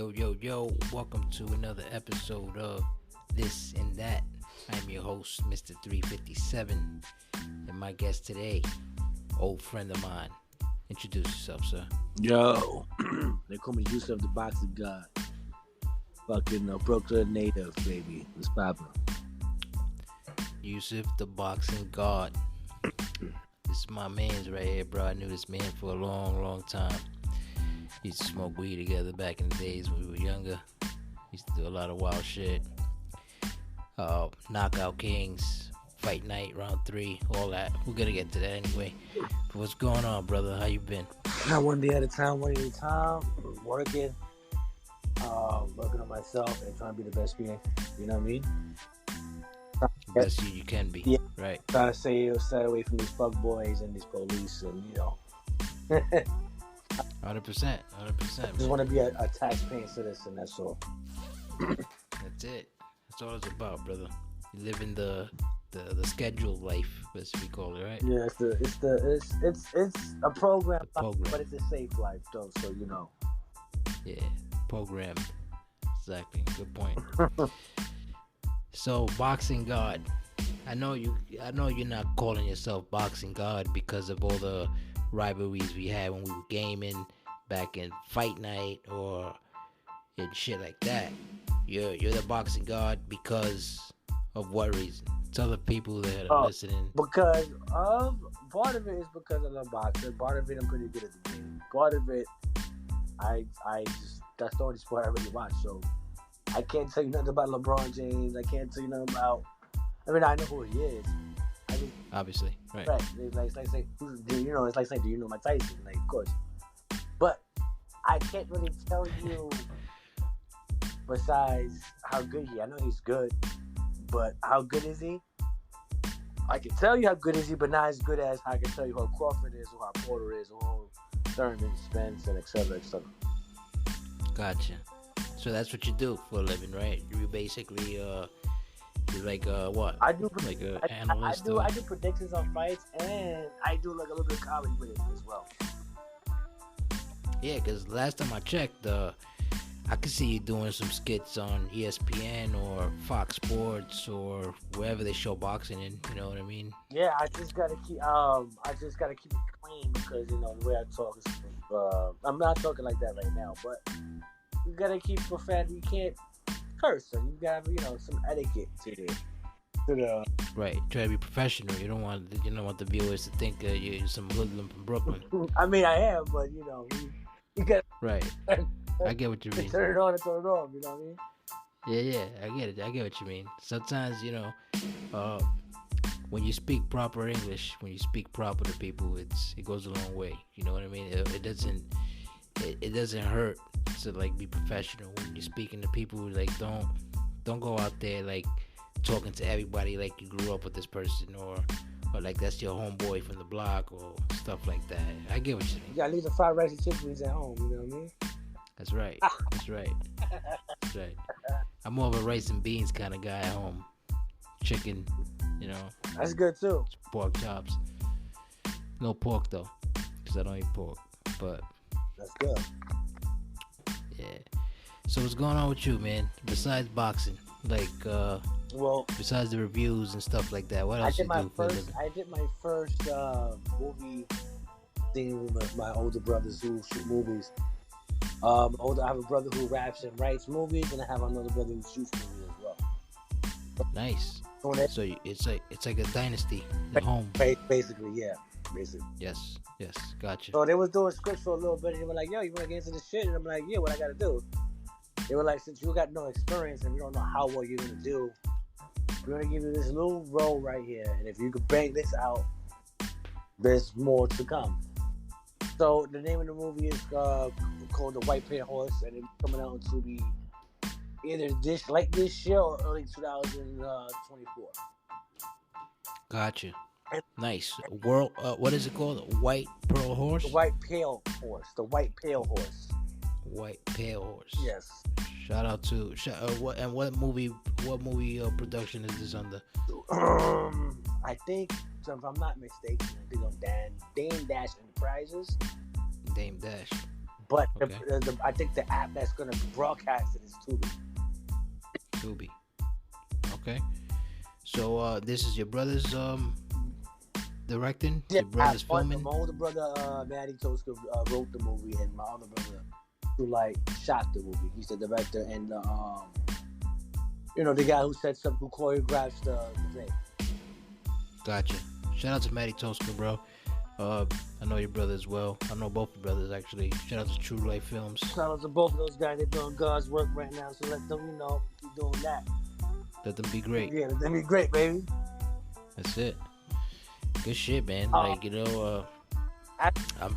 Yo, welcome to another episode of This and That. I'm your host, Mr. 357, and my guest today, old friend of mine. Introduce yourself, sir. Yo, they call me Yousuf the boxing god. Fucking Brooklyn native, baby. What's poppin'? Yousuf the boxing god. This is my man's right here, bro. I knew this man for a long time. Used to smoke weed together back in the days when we were younger. Used to do a lot of wild shit. Knockout Kings, Fight Night, Round 3, all that. We're gonna get to that anyway. But what's going on, brother? How you been? One day at a time, working on myself and trying to be the best me. You know what I mean? Best you can be. Yeah. Right. Trying to stay away from these fuck boys and these police and, you know. 100%. Just want to be a tax-paying citizen, that's all. That's it. That's all it's about, brother. You live in the scheduled life, as we call it, right? Yeah, it's a program, program, but it's a safe life, though. So you know. Yeah, program. Exactly. Good point. So, boxing god. I know you're not calling yourself boxing god because of all the rivalries we had when we were gaming back in Fight Night or and shit like that. You're the boxing god because of what reason? Tell the people that are listening. Because of part of it is because of the boxing. Part of it I'm pretty good at the game. Part of it I just that's the only sport I really watch. So I can't tell you nothing about LeBron James. I can't tell you nothing about. I mean, I know who he is. I mean, obviously, right? Right. It's like saying, it's like saying, do you know Mike Tyson? Like, of course. But I can't really tell you. Besides how good he, I know he's good, but how good is he? I can tell you how good is he, but not as good as I can tell you who Crawford is, or how Porter is, or who Thurman, Spence, and etc. Gotcha. So that's what you do for a living, right? You basically you're like what? I do like an analyst. I do predictions on fights, and I do like a little bit of comedy with it as well. Yeah, because last time I checked, I could see you doing some skits on ESPN or Fox Sports or wherever they show boxing in. You know what I mean? Yeah, I just gotta keep it clean because the way I talk is. I'm not talking like that right now, but you gotta keep profanity. You can't curse, so you gotta some etiquette to the. Right, try to be professional. You don't want the viewers to think you're some hoodlum from Brooklyn. I mean, I am, but you got right. I get what you mean. Turn it on and turn it off. You know what I Yeah, mean? I get it. I get what you mean. Sometimes when you speak proper English, when you speak proper to people, it goes a long way. You know what I mean? It doesn't hurt to like be professional when you're speaking to people. Like don't go out there like talking to everybody like you grew up with this person or like that's your homeboy from the block or stuff like that. I get what you mean. You gotta leave the fried rice and chickpeas at home. You know what I mean? That's right. That's right. I'm more of a rice and beans kind of guy at home. Chicken, That's good too. Pork chops. No pork though, because I don't eat pork. But that's good. Yeah. So what's going on with you, man? Besides boxing, like, besides the reviews and stuff like that, what else you do for a living? I did my first movie thing with my older brothers who shoot movies. I have a brother who raps and writes movies, and I have another brother who shoots movies as well. Nice. So it's like a dynasty at home. Basically, yeah. Basically. Yes. Gotcha. So they was doing scripts for a little bit, and they were like, "Yo, you want to get into this shit?" And I'm like, "Yeah, what I got to do?" They were like, "Since you got no experience and we don't know how well you're gonna do, we're gonna give you this little role right here, and if you could bang this out, there's more to come." So the name of the movie is called The White Pale Horse, and it's coming out to be either this year or early 2024. Gotcha. Nice. What is it called? White Pearl Horse? The White Pale Horse. The White Pale Horse. White Pale Horse. Yes. Shout out to what movie production is this under? I think, so if I'm not mistaken, I think on Dame Dash Enterprises. Dame Dash. But Okay. I think the app that's gonna broadcast it is Tubi. Tubi. Okay. So this is your brother's directing. It's Yeah, your brother's filming. my older brother, Matty Toska, wrote the movie, and my other brother, who shot the movie. He's the director and the guy who sets up, who choreographs the thing. Gotcha. Shout out to Matty Toska, bro. I know your brother as well. I know both your brothers actually. Shout out to True Life Films. Shout out to both of those guys. They're doing God's work right now, so let them, keep doing that. Let them be great. Yeah, let them be great, baby. That's it. Good shit, man. I'm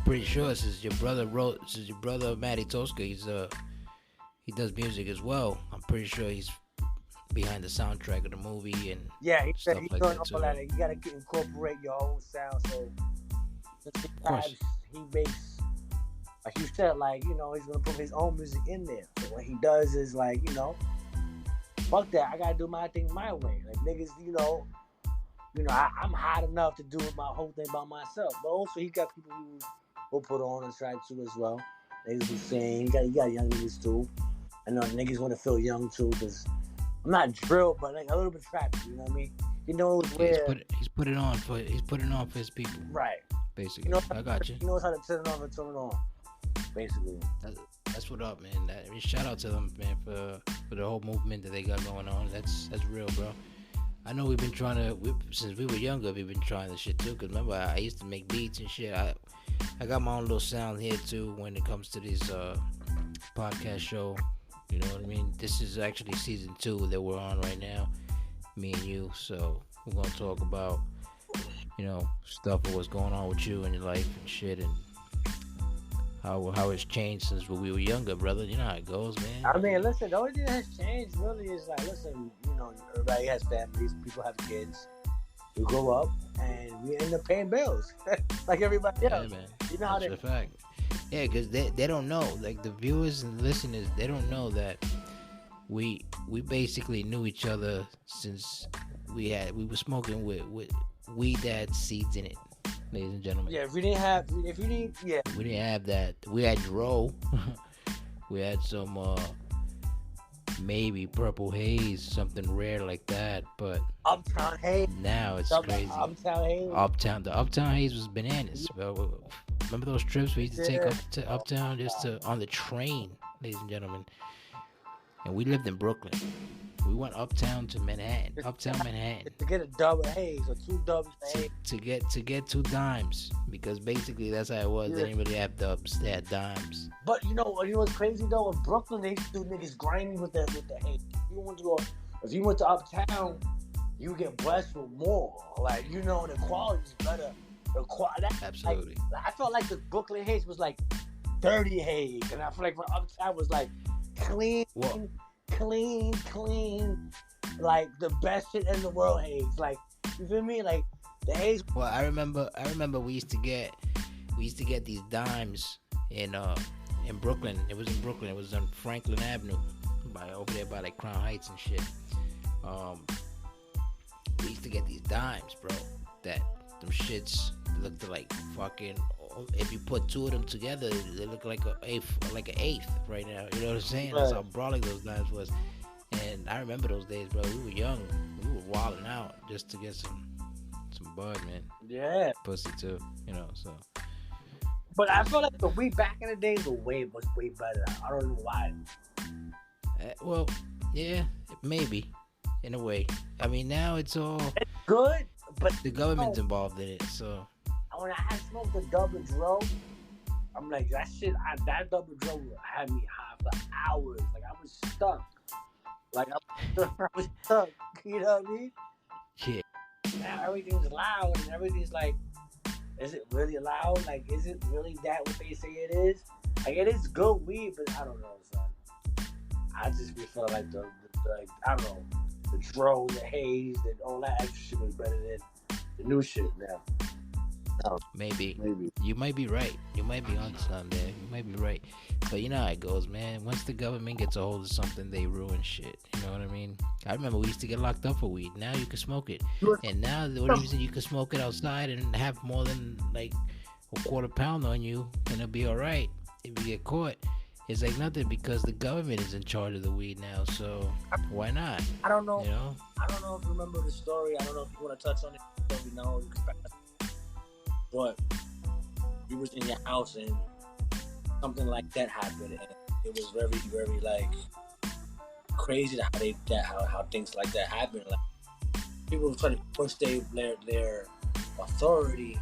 pretty sure since your brother Matty Toska, he does music as well. I'm pretty sure he's behind the soundtrack of the movie and he stuff he's like doing that too. all that. You gotta incorporate your own sound. So he makes, like you said, he's gonna put his own music in there. So what he does is fuck that. I gotta do my thing my way. Like niggas, I'm hot enough to do my whole thing by myself. But also he got people who will put on the track too as well. Niggas who sing. You got young niggas too. I know niggas want to feel young too, because I'm not drill, but a little bit trappy. You know what I mean? He's put it on for his people. Right. Basically, I got you. He knows how to turn it off and turn it on. Basically. That's what up, man. Shout out to them, man, for the whole movement that they got going on. That's real, bro. I know we've been trying to, since we were younger, we've been trying this shit too. Cause remember, I used to make beats and shit. I got my own little sound here too when it comes to this podcast show. You know what I mean? This is actually season 2 that we're on right now, me and you. So we're gonna talk about, stuff of what's going on with you and your life and shit, and how it's changed since when we were younger, brother. You know how it goes, man. I mean, listen, the only thing that has changed really is listen, everybody has families, people have kids. We grow up and we end up paying bills like everybody else. Yeah, man. You know how that's a fact. Yeah, because they don't know, like the viewers and listeners, they don't know that we basically knew each other since we were smoking with weed that had seeds in it, ladies and gentlemen. Yeah, we didn't have that. We had Dro. We had some maybe Purple Haze, something rare like that, but Uptown Haze. Now it's crazy. Uptown Haze. The Uptown Haze was bananas, bro. Remember those trips we used to take up to Uptown on the train, ladies and gentlemen? And we lived in Brooklyn. We went uptown to Manhattan, to get a double haze or 2 doubles haze. To get 2 dimes, because basically that's how it was. Yeah. They didn't really have dubs; they had dimes. But you know what's crazy though? In Brooklyn, they used to do niggas grimy with the haze. If you went to uptown, you get blessed with more. The quality's better. Absolutely. I felt like the Brooklyn haze was dirty haze, and I feel like uptown was clean. Whoa. Clean, the best shit in the world haze. You feel me? The haze. Well, I remember we used to get these dimes in Brooklyn. It was in Brooklyn. It was on Franklin Avenue, over there by Crown Heights and shit. We used to get these dimes, bro. That them shits looked like fucking. If you put 2 of them together, they look like an eighth right now. You know what I'm saying? Right. That's how brawling those dimes was. And I remember those days, bro. We were young. We were wilding out just to get some bud, man. Yeah. Pussy too, so. But I feel like the weed back in the days were way better. I don't know why. Well, yeah, maybe, in a way. I mean, now it's good, but the government's involved in it, so. When I smoked the double dro, I'm like, that shit, that double dro had me high for hours. I was stuck. I was stuck. You know what I mean? Yeah. Now everything's loud and everything's is it really loud? Is it really that what they say it is? It is good weed, but I don't know, son. I just feel like the I don't know, the dro, the haze, and all that extra shit was better than the new shit now. No. Maybe. You might be right. You might be on something there. You might be right. But you know how it goes, man. Once the government gets a hold of something, they ruin shit. You know what I mean? I remember we used to get locked up for weed. Now you can smoke it. And now the only reason you can smoke it outside and have more than a quarter pound on you and it'll be alright if you get caught, it's like nothing because the government is in charge of the weed now. So why not? I don't know. You know? I don't know if you remember the story. I don't know if you want to touch on it. So we know. But you was in your house and something like that happened, and it was very, very like crazy how things like that happen. Like people try to push their authority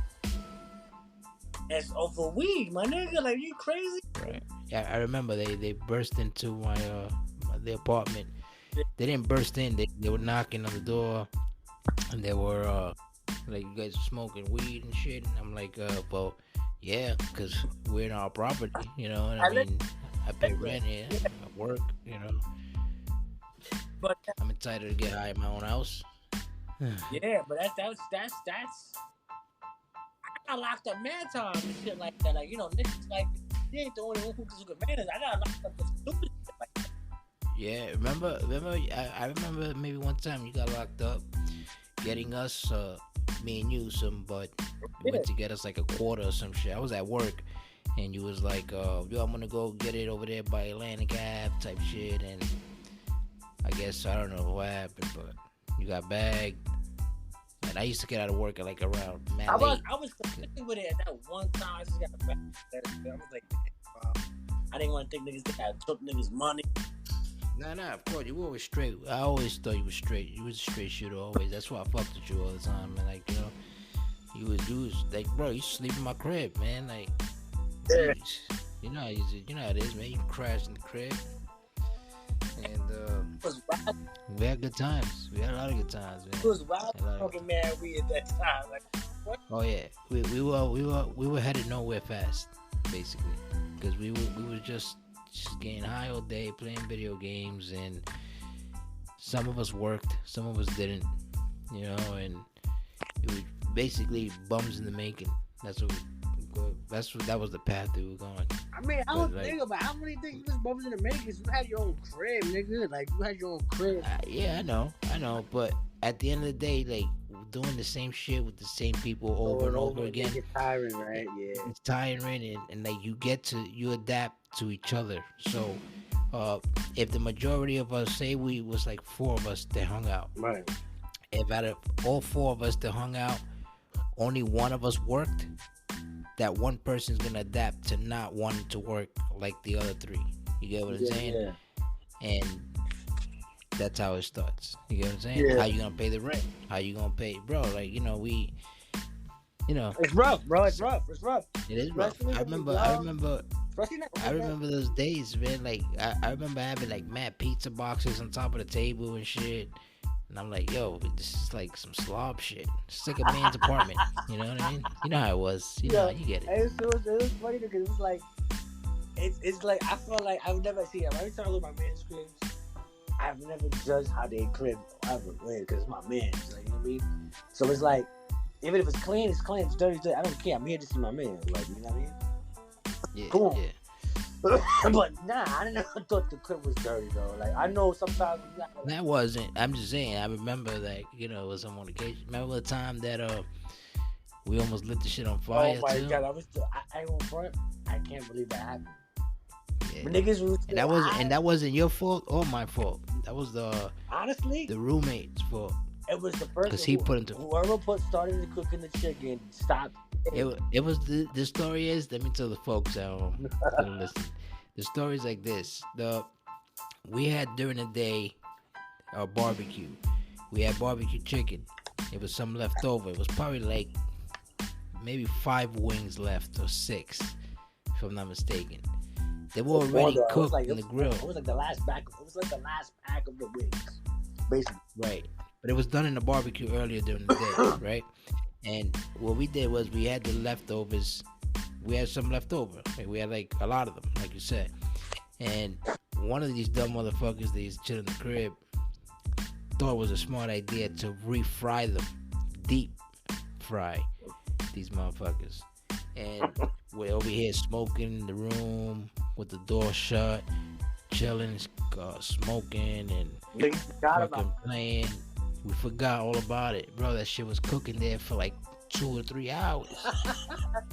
as over weed, my nigga. Like, you crazy? Right. Yeah, I remember they burst into the apartment. They didn't burst in. They were knocking on the door, and they were like, you guys are smoking weed and shit. And I'm like, well, yeah, because we're in our property, you know. And I mean, I pay rent here, I work, you know. But I'm entitled to get high in my own house. yeah, but that's. I got locked up mad times and shit like that. Like, you know, niggas like, he ain't the only one who took advantage. I got locked up for stupid shit like that. Yeah, remember? I remember maybe one time you got locked up, getting us, me and you, but went to get us like a quarter or some shit. I was at work, and you was like, yo, I'm gonna go get it over there by Atlantic Ave type shit, and I guess I don't know what happened, but you got bagged. And I used to get out of work at like around late. I was conflicted with it at that one time. I just got back. I was like, I didn't want to think niggas that took niggas' money. Nah, of course, you were always straight. I always thought you was straight. You was a straight shooter always. That's why I fucked with you all the time, man. Like, you know, you was like, bro, you sleep in my crib, man. Like, yeah. you know how it is, man. You crashed in the crib. And we had good times. We had a lot of good times, man. It was wild fucking mad we at that time. Like, what? Oh yeah, we were headed nowhere fast, basically, because we were just getting high all day, playing video games, and some of us worked, some of us didn't, you know, and it was basically bums in the making. That was the path that we were going. I mean, I don't think about how many things you was bums in the making. You had your own crib, nigga. Like, you had your own crib. Yeah, I know. But at the end of the day, like, doing the same shit with the same people over and over again. It's tiring, right? Yeah. It's tiring, and like, you adapt to each other. So, if the majority of us, say we was like 4 of us that hung out. Right. If out of all 4 of us that hung out, only one of us worked, that one person's gonna adapt to not wanting to work like the other 3. You get what I'm saying? Yeah. And that's how it starts. You get what I'm saying? Yeah. How you gonna pay the rent? How you gonna pay, bro? Like, you know, it's rough, bro. It's rough. It is rough. I remember those days, man. Like, I remember having like mad pizza boxes on top of the table and shit. And I'm like, yo, this is like some slob shit. It's like a man's apartment. You know what I mean? You know how it was. You know, you get it. It was funny because it was like, it's like, I feel like I've never seen it. Every time I look at my man's cribs, I've never judged how they crib ever, because it's my man's. Like, you know what I mean? So it's like, even if it's clean, it's clean. It's dirty, it's dirty. I don't care. I'm here to see my man. Like, you know what I mean? Yeah, cool. Yeah. But nah, I never thought the crib was dirty though. Like, I know sometimes that wasn't. I'm just saying. I remember that, you know, it was on one occasion. Remember the time that we almost lit the shit on fire? Oh my too? god, I ain't gonna front. I can't believe that happened. Yeah. Niggas was and that wasn't your fault or my fault. That was the roommate's fault. It was the person because he whoever started to cooking the chicken stopped. It was the story is, let me tell the folks at home that listen. The story's like this. We had during the day our barbecue. We had barbecue chicken. It was some left over. It was probably like maybe 5 wings left or 6, if I'm not mistaken. They were already cooked in the grill. It was like the last pack. It was like the last pack of the wings, basically. Right, but it was done in the barbecue earlier during the day, right? And what we did was we had the leftovers. We had some left over. We had like a lot of them, like you said. And one of these dumb motherfuckers that used to chill in the crib thought it was a smart idea to refry them, deep fry these motherfuckers. And we're over here smoking in the room with the door shut, chilling, smoking, and fucking playing. We forgot all about it, bro. That shit was cooking there for like 2 or 3 hours.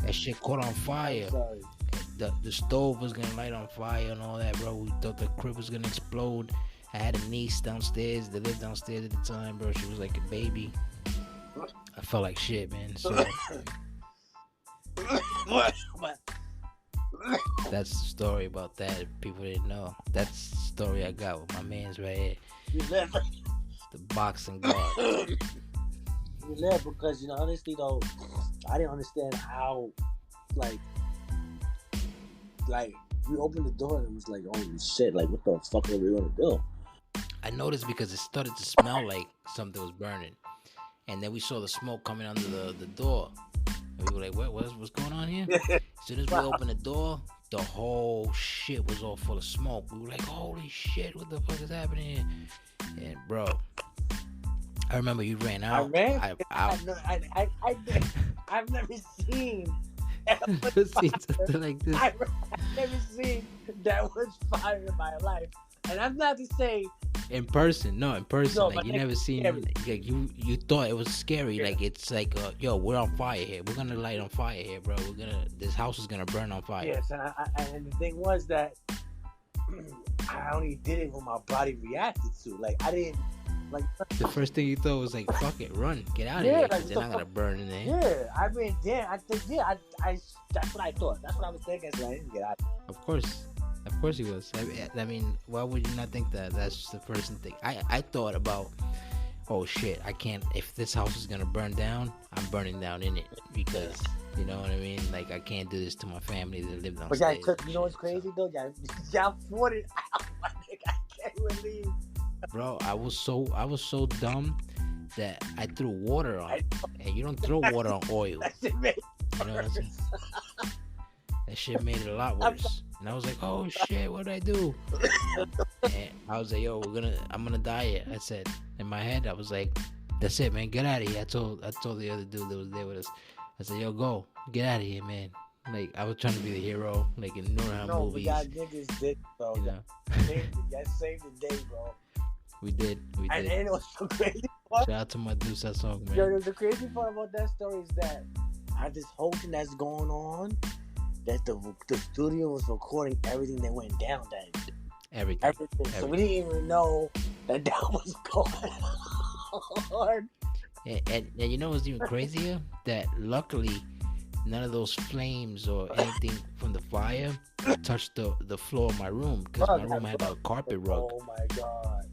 That shit caught on fire. the stove was gonna light on fire and all that, bro. We thought the crib was gonna explode. I had a niece downstairs that lived downstairs at the time, bro. She was like a baby. I felt like shit, man. So that's the story about that. If people didn't know, that's the story I got with my man's right here. The boxing guard. You left because, honestly though, I didn't understand how, like we opened the door and it was like, holy shit, like what the fuck are we gonna do? I noticed because it started to smell like something was burning, and then we saw the smoke coming under the door, and we were like, what's going on here? As soon as we opened the door, the whole shit was all full of smoke. We were like, holy shit, what the fuck is happening here? And bro, I remember you ran out. I've never seen something like this. I've never seen that much fire in my life. And I'm not to say in person. No, like you never seen. Scary. Like you thought it was scary. Yeah. Like it's like, yo, we're on fire here. We're gonna light on fire here, bro. This house is gonna burn on fire. Yes, and the thing was that I only did it when my body reacted to. Like I didn't. Like the first thing you thought was like, fuck it, run, get out of here, because they're not gonna burn in there. Yeah, I mean, I think, I that's what I thought. That's what I was thinking. So I didn't get out. Of course he was. I mean, why would you not think that? That's the first thing. I thought about, oh shit, I can't. If this house is gonna burn down, I'm burning down in it, because you know what I mean. Like I can't do this to my family that live downstairs. But you know what's crazy though? Y'all fought it out. My nigga, I can't believe. Bro, I was so dumb that I threw water on it. And you don't throw water on oil. That shit made it you know what I'm saying? That shit made it a lot worse. And I was like, oh shit, what did I do? And I was like, yo, I'm gonna die here. I said, in my head, I was like, that's it, man, get out of here. I told the other dude that was there with us. I said, yo, go, get out of here, man. Like I was trying to be the hero, like in Nurhan movies. No, we got niggas did, bro. You know? That saved the day, bro. We did. And it was so crazy. Shout out to my dudes that song, man. Yo, the crazy part about that story is that I had this whole thing that's going on, that the studio was recording everything that went down that day. Everything. So we didn't even know that was going on. And you know what's even crazier? That luckily none of those flames or anything from the fire touched the floor of my room, because my room had a carpet rug. Oh my god.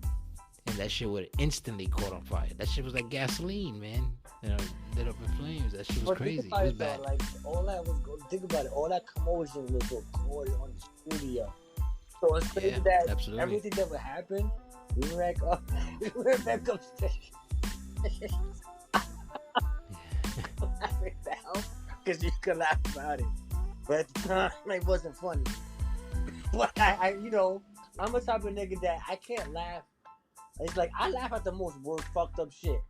And that shit would have instantly caught on fire. That shit was like gasoline, man. Lit up in flames. That shit was crazy. It was bad. Like all that was, think about it. All that commotion was recorded on the studio. So it's crazy that absolutely. Everything that would happen, we were back upstairs. Because you could laugh about it, but at the time it wasn't funny. But I I'm a type of nigga that I can't laugh. It's like I laugh at the most worst fucked up shit,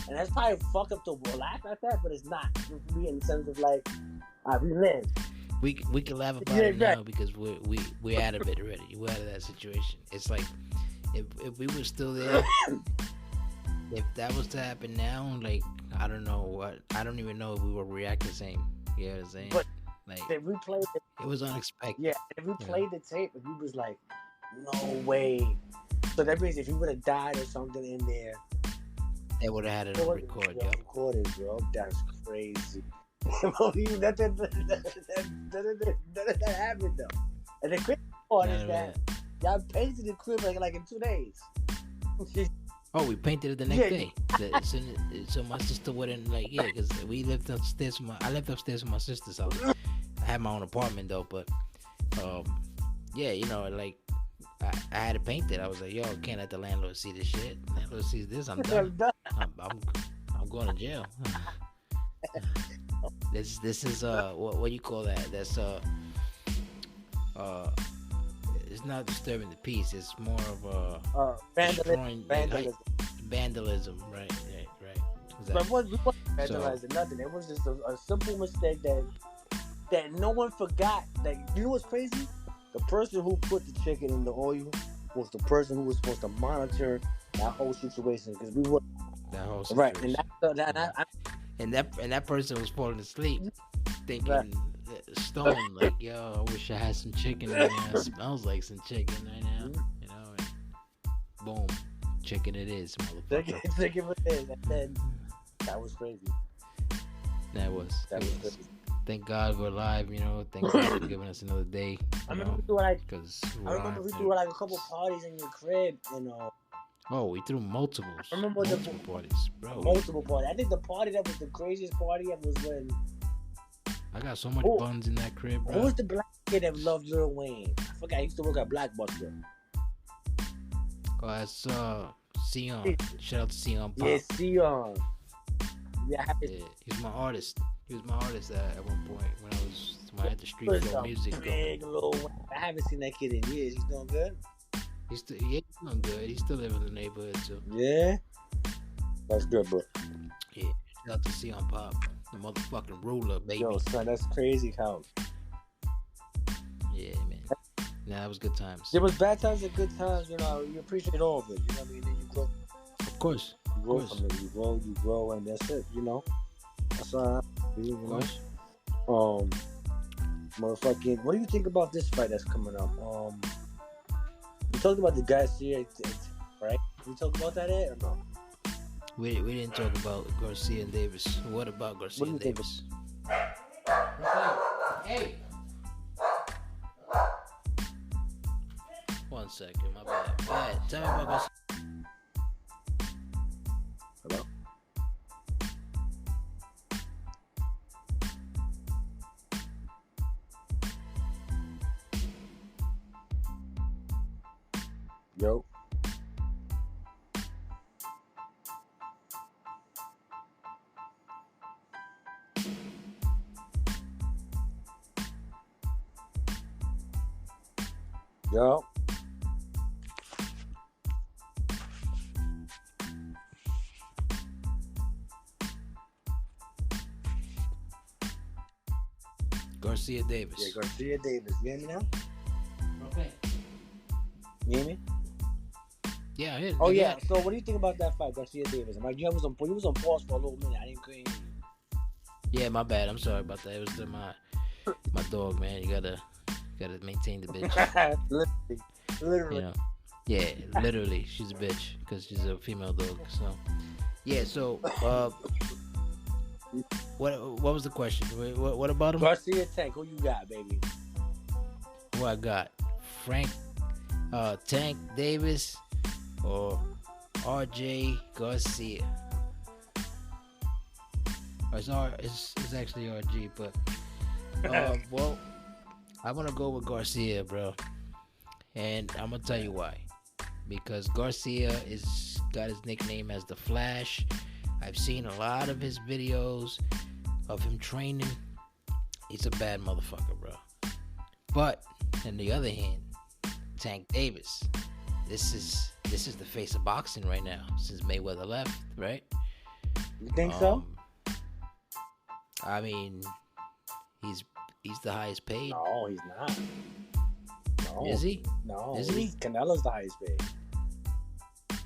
and that's probably fucked up to laugh at that, but it's not for me in the sense of like we live. We can laugh about it now because we're out of it already. We're out of that situation. It's like if we were still there, if that was to happen now, like I don't know what. I don't even know if we would react the same. You know what I'm saying? But like if we played it was unexpected. Yeah, if we played the tape, if we was like, no way. So that means if you would have died or something in there, they would have had it on record. Yeah, recorded, bro. That's crazy. That happened though. And the crazy part is that y'all painted the crib like in 2 days. Oh, we painted it the next day. So my sister wouldn't because we lived upstairs. I lived upstairs from my sister's house. I had my own apartment though, but I had to paint it. I was like, yo, can't let the landlord see this shit. Landlord sees this, I'm done. I'm going to jail. This is what do you call that? That's it's not disturbing the peace. It's more of vandalism. Right. Exactly. But we wasn't vandalizing nothing. It was just a simple mistake that no one forgot. Like, you know what's crazy? The person who put the chicken in the oil was the person who was supposed to monitor that whole situation, because we were that whole situation. Right, and that person was falling asleep, thinking stone. Like, yo, I wish I had some chicken right now. It smells like some chicken right now. You know, and boom, chicken it is, motherfucker. Chicken it is. And then that was crazy. That was crazy. Thank God we're alive. You know, thank God for giving us another day. I remember we threw like a couple parties in your crib, and oh, we threw multiple parties, bro. Multiple parties. I think the party that was the craziest party ever was when I got so much buns in that crib, bro. Who was the black kid that loved Lil Wayne? I forgot. He used to work at Blockbuster. Oh, that's Sion. Shout out to Sion Pop. Yeah, Sion. Yeah, he's my artist. He was my artist at one point when I had the street flow music. I haven't seen that kid in years. He's doing good. He's doing good. He's still living in the neighborhood too. Yeah, that's good, bro. Yeah, shout out to Sion Pop, the motherfucking ruler, baby. Yo, son, that's crazy how. Yeah, man. Nah, that was good times. There was bad times and good times. You know, you appreciate all of it. You know what I mean? Then you grow. Of course. You grow from it. You grow, and that's it. You know. That's all right. You know. Motherfucking. What do you think about this fight that's coming up? We talked about the Garcia, right? We talked about that yet or no? We didn't talk about Garcia and Davis. What about Garcia and Davis? Hey. 1 second, my bad. Go ahead. Tell me about Garcia. Hello? Yo. Yo. Garcia Davis. Yeah, Garcia Davis. You hear me now? Okay. You hear me? Yeah, I hear. Oh yeah. So what do you think about that fight, Garcia Davis? I'm like, you was on pause for a little minute. I didn't hear you. Yeah, my bad. I'm sorry about that. It was my dog, man. You gotta maintain the bitch. Literally. You know? Yeah, literally. She's a bitch because she's a female dog. So yeah. So what was the question? What about him? Garcia Tank. Who you got, baby? Who I got? Frank Tank Davis or RJ Garcia? It's actually RG, but well, I'm gonna go with Garcia, bro, and I'm gonna tell you why. Because Garcia got his nickname as the Flash. I've seen a lot of his videos of him training. He's a bad motherfucker, bro. But on the other hand, Tank Davis, this is the face of boxing right now since Mayweather left, right? You think so? I mean, he's the highest paid. No, he's not. No. Is he? No. Isn't he? Canelo's the highest paid.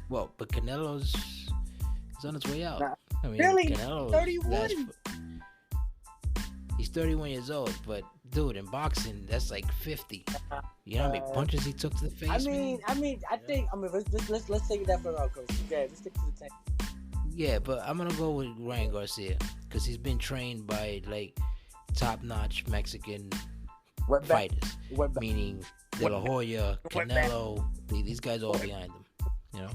Well, but Canelo's is on its way out. Nah. I mean, Really? Canelo's 31? He's 31 years old, but dude, in boxing, that's like 50. You know how many punches he took to the face? I think. Let's take that for our coach. Okay, let's stick to the tank. Yeah, but I'm gonna go with Ryan Garcia because he's been trained by like top-notch Mexican fighters, meaning De La Hoya, Canelo. These guys all behind him. You know,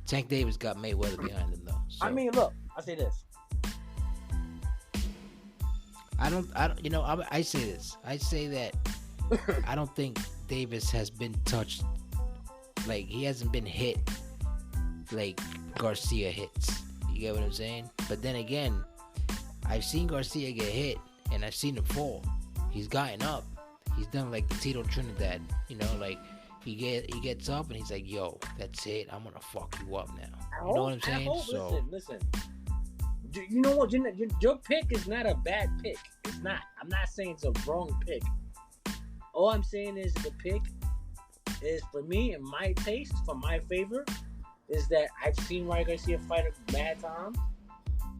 Tank Davis got Mayweather behind him though. So. I mean, look, I say this. I don't. You know, I say this. I say that I don't think Davis has been touched. Like he hasn't been hit like Garcia hits. You get what I'm saying? But then again, I've seen Garcia get hit and I've seen him fall. He's gotten up. He's done like the Tito Trinidad. You know, like he gets up and he's like, "Yo, that's it. I'm gonna fuck you up now." You know what I'm saying? So listen. You know what? Your pick is not a bad pick. It's not. I'm not saying it's a wrong pick. All I'm saying is the pick is for me and my taste, for my favor, is that I've seen Ryan Garcia fight a mad time,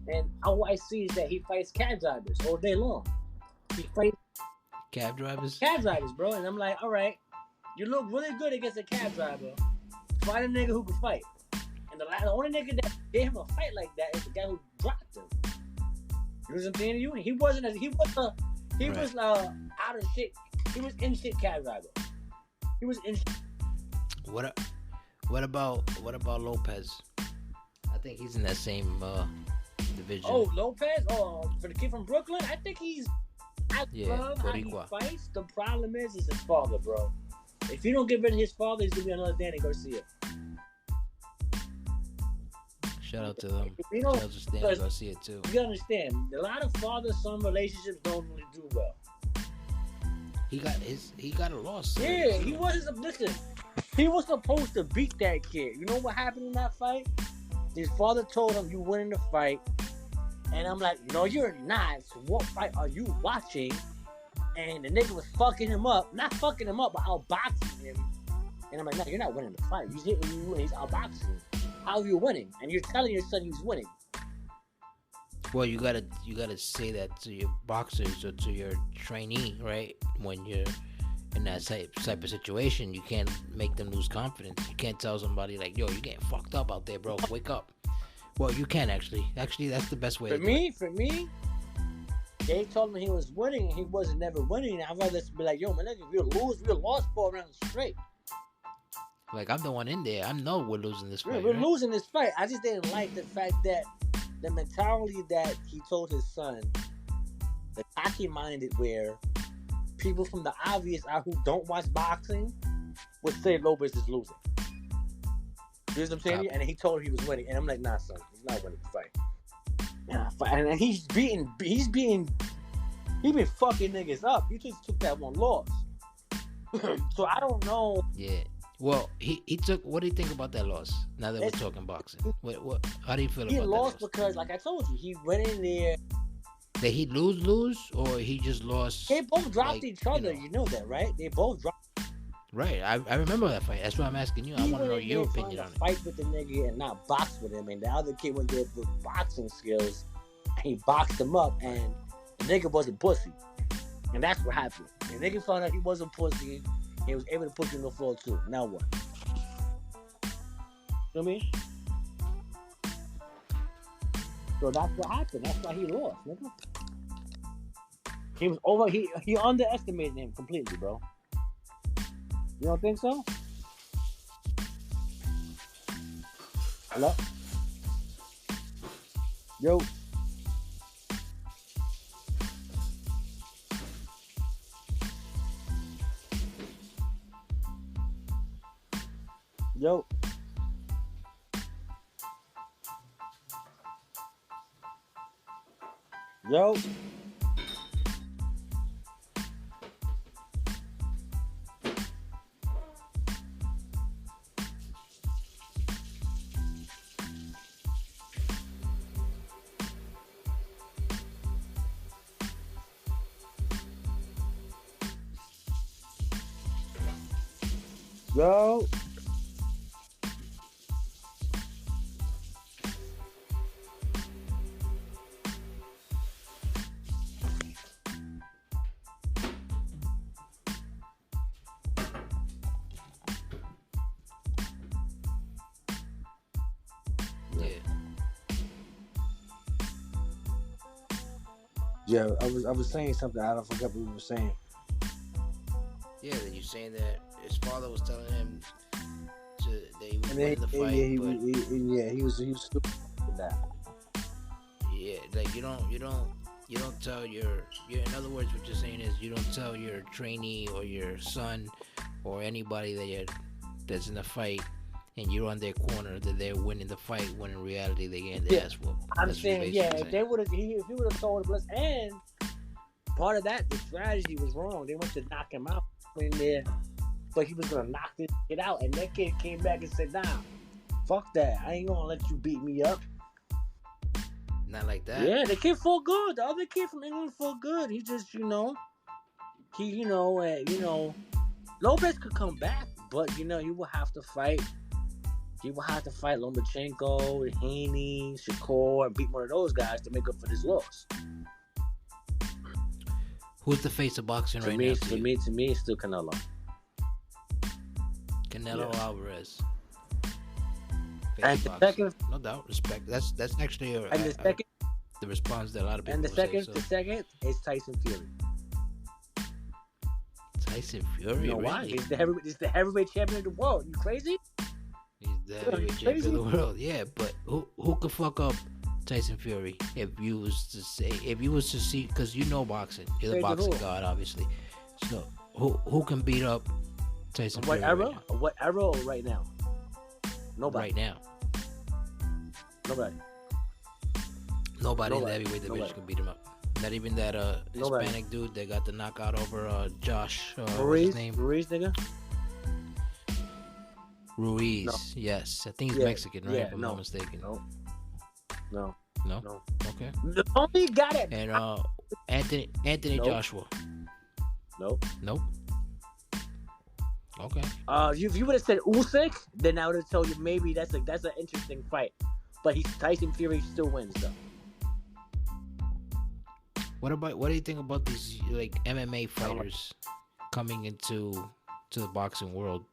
and all I see is that he fights cab drivers all day long. He fights Cab drivers. cab drivers, bro. And I'm like, all right, you look really good against a cab driver. Find a nigga who can fight. And the only nigga that gave him a fight like that is the guy who dropped him. You know what I'm saying to you? He was out of shit. He was in shit cab driver. He was in. What about Lopez? I think he's in that same division. Oh, Lopez? Oh, for the kid from Brooklyn? I think he's. I love how he Boricua. fights. The problem is his father, bro. If you don't get rid of his father, he's gonna be another Danny Garcia. Shout out to them. You know, Shout out to Stan Garcia too. You gotta understand, a lot of father-son relationships don't really do well. He got a loss. Yeah, he wasn't. Listen, he was supposed to beat that kid. You know what happened in that fight? His father told him, "You winning the fight," and I'm like, "No, you're not. So what fight are you watching?" And the nigga was fucking him up, not fucking him up, but outboxing him. And I'm like, "No, you're not winning the fight. He's hitting you, and he's outboxing you. How are you winning?" And you're telling your son he's winning. Well, you gotta say that to your boxers or to your trainee, right? When you're in that type of situation, you can't make them lose confidence. You can't tell somebody like, "Yo, you getting fucked up out there, bro. Wake up." Well, you can actually. Actually, that's the best way. For me, they told me he was winning, and he wasn't never winning. I'd rather be like, "Yo, man, if you lose, we lost 4 rounds straight." Like, I'm the one in there. I know we're losing this fight. We're right? losing this fight. I just didn't like the fact that the mentality that he told his son, the cocky-minded, where people from the obvious eye who don't watch boxing would say Lopez is losing. You know what I'm saying? Copy. And he told him he was winning, and I'm like, "Nah, son, he's not winning the fight." And he's been fucking niggas up. He just took that one loss. So I don't know. Yeah. Well, he took. What do you think about that loss? Now that we're talking boxing, what? How do you feel about that loss? He lost because, like I told you, he went in there. Did he lose, or he just lost? They both dropped like, each other. You know that, right? They both dropped. Right. I remember that fight. That's why I'm asking you. I want to know your opinion on it. Fight with the nigga and not box with him, and the other kid went there with boxing skills. And he boxed him up, and the nigga wasn't pussy, and that's what happened. The nigga found out he wasn't pussy. He was able to put you on the floor too. Now what? You know what I mean? So that's what happened. That's why he lost, nigga. He was over. He underestimated him completely, bro. You don't think so? Hello? Yo. Yo. Yo. Yo. Yeah, I was saying something. I don't forget what we were saying. Yeah, that you're saying that his father was telling him that he was And winning the fight. he was stupid in that. Yeah, like you don't tell your in other words, what you're saying is you don't tell your trainee or your son or anybody that's in a fight and you're on their corner that they're winning the fight when in reality they getting their ass whooped. I'm saying, if he would have told him, and part of that, the strategy was wrong. They went to knock him out in there, but he was gonna knock this kid out, and that kid came back and said, "Nah, fuck that. I ain't gonna let you beat me up." Not like that. Yeah, the kid fought good. The other kid from England fought good. He just, Lopez could come back, but he will have to fight. He will have to fight Lomachenko, Haney, Shakur, and beat one of those guys to make up for this loss. Who's the face of boxing To right me, now? to me, it's still Canelo. Canelo Yeah. Alvarez. And the second, No doubt, respect. That's actually and the second, the response that a lot of people and the will second, say. the second is Tyson Fury. Tyson Fury, You know why? really? He's the heavyweight champion of the world. You crazy? He's the heavyweight champion of the world. Yeah, but who could fuck up Tyson Fury if you was to see, because you know boxing, you're the boxing god, obviously. So who can beat up Tyson Fury? What era? What era or right now? Nobody. Right now. Nobody. Nobody in the heavyweight division can beat him up. Not even that Hispanic dude that got the knockout over Josh. What's his name? Ruiz, nigga. Ruiz. No. Yes, I think he's Mexican, right? If I'm not mistaken. No. Okay. The only guy that And Anthony Joshua. Nope. Okay. If you would have said Usyk, then I would have told you maybe that's an interesting fight. But Tyson Fury still wins though. What do you think about these like MMA fighters coming into the boxing world,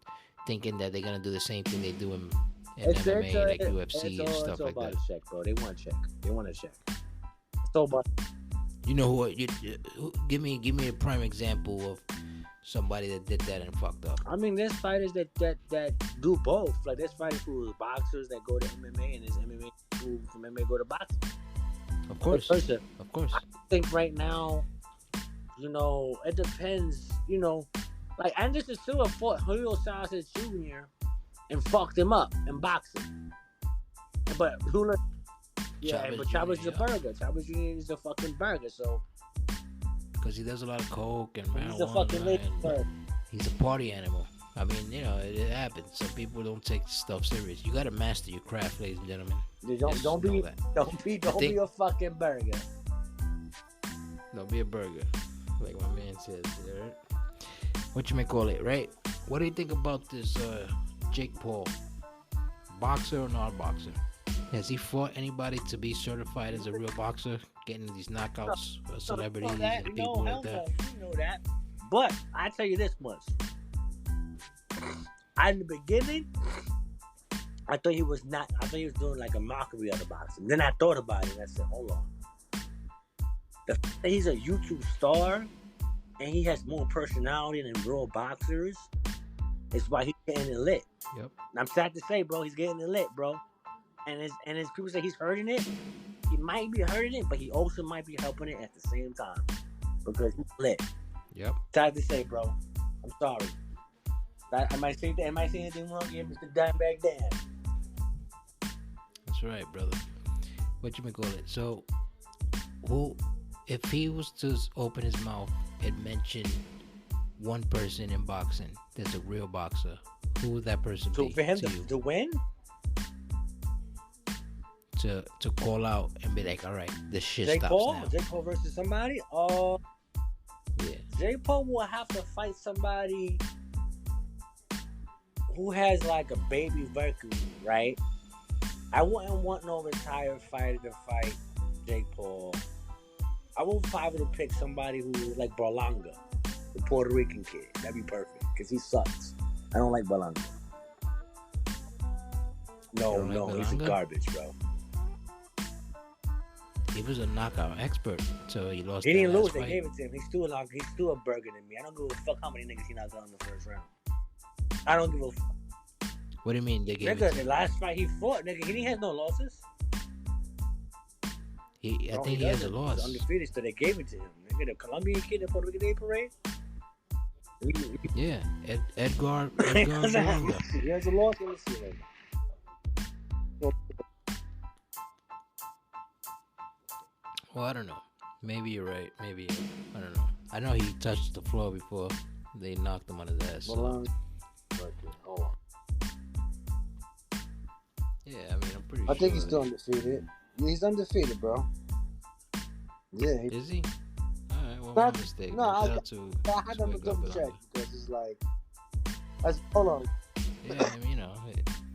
thinking that they're gonna do the same thing they do in MMA, like UFC and stuff like that? It's all about a check, bro. They want a check. They want a check. So much. You know who give me a prime example of somebody that did that and fucked up. I mean, there's fighters that do both. Like there's fighters who are boxers that go to MMA, and there's MMA who from MMA go to boxing. Of course. Of course. I think right now, it depends. Like Anderson Silva fought Julio Cesar Jr. and fucked him up in boxing. But Julio, Chavez is a burger. Chavez Jr. is a fucking burger. So because he does a lot of coke and marijuana. He's a fucking lady bird. He's a party animal. I mean, it happens. Some people don't take stuff serious. You got to master your craft, ladies and gentlemen. Don't be a fucking burger. Don't be a burger, like my man says. Right? What you may call it, right? What do you think about this Jake Paul? Boxer or non-boxer? Has he fought anybody to be certified as a real boxer? Getting these knockouts for celebrities and people like that? You know that. But I tell you this much. In the beginning, I thought he was doing like a mockery of the boxing. Then I thought about it and I said, hold on. He's a YouTube star and he has more personality than real boxers. It's why he's getting it lit. Yep. And I'm sad to say, bro, he's getting it lit, bro. And as people say he's hurting it, he might be hurting it, but he also might be helping it at the same time. Because he's lit. Yep. Sad to say, bro. I'm sorry. Am I saying anything wrong here, Mr. Dimebag Dan? That's right, brother. What you may call it? So, if he was to open his mouth and mention one person in boxing that's a real boxer, who would that person be? For him to win? To call out and be like, all right, this shit stops now. Jake Paul versus somebody? Yeah. Jake Paul will have to fight somebody who has like a baby Mercury, right? I wouldn't want no retired fighter to fight Jake Paul. I would probably pick somebody who like Berlanga, the Puerto Rican kid. That'd be perfect because he sucks. I don't like Berlanga. No, he's a garbage, bro. He was a knockout expert, so he lost. He didn't lose. They gave it to him. He's still a burger than me. I don't give a fuck how many niggas he knocked out in the first round. I don't give a fuck. What do you mean they gave it to him? The last fight he fought, nigga, he has no losses. I think he has a loss. He's undefeated, so they gave it to him. Nigga, the Colombian kid in Puerto Rican Day Parade. Yeah, Edgar Berlanga. He has a loss in the season. Well, I don't know. Maybe you're right. Maybe I don't know. I know he touched the floor before they knocked him on his ass. So. Hold on. Yeah, I mean, I'm pretty sure. I think he's still undefeated. He's undefeated, bro. Yeah. Is he? Alright, well, my mistake. No, I had to double check because it's like. Hold on. Yeah, I mean,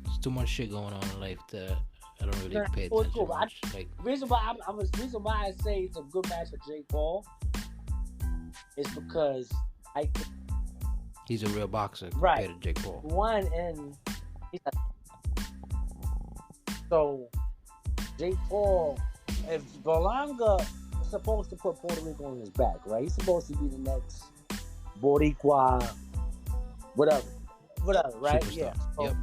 there's too much shit going on in life that I don't really pay attention much. Reason why I say it's a good match for Jake Paul is because I think, He's a real boxer right, compared to Jake Paul. one, and he's like, so Jake Paul, if Berlanga is supposed to put Puerto Rico on his back, right? He's supposed to be the next Boricua, whatever, right? Superstar. Yeah. So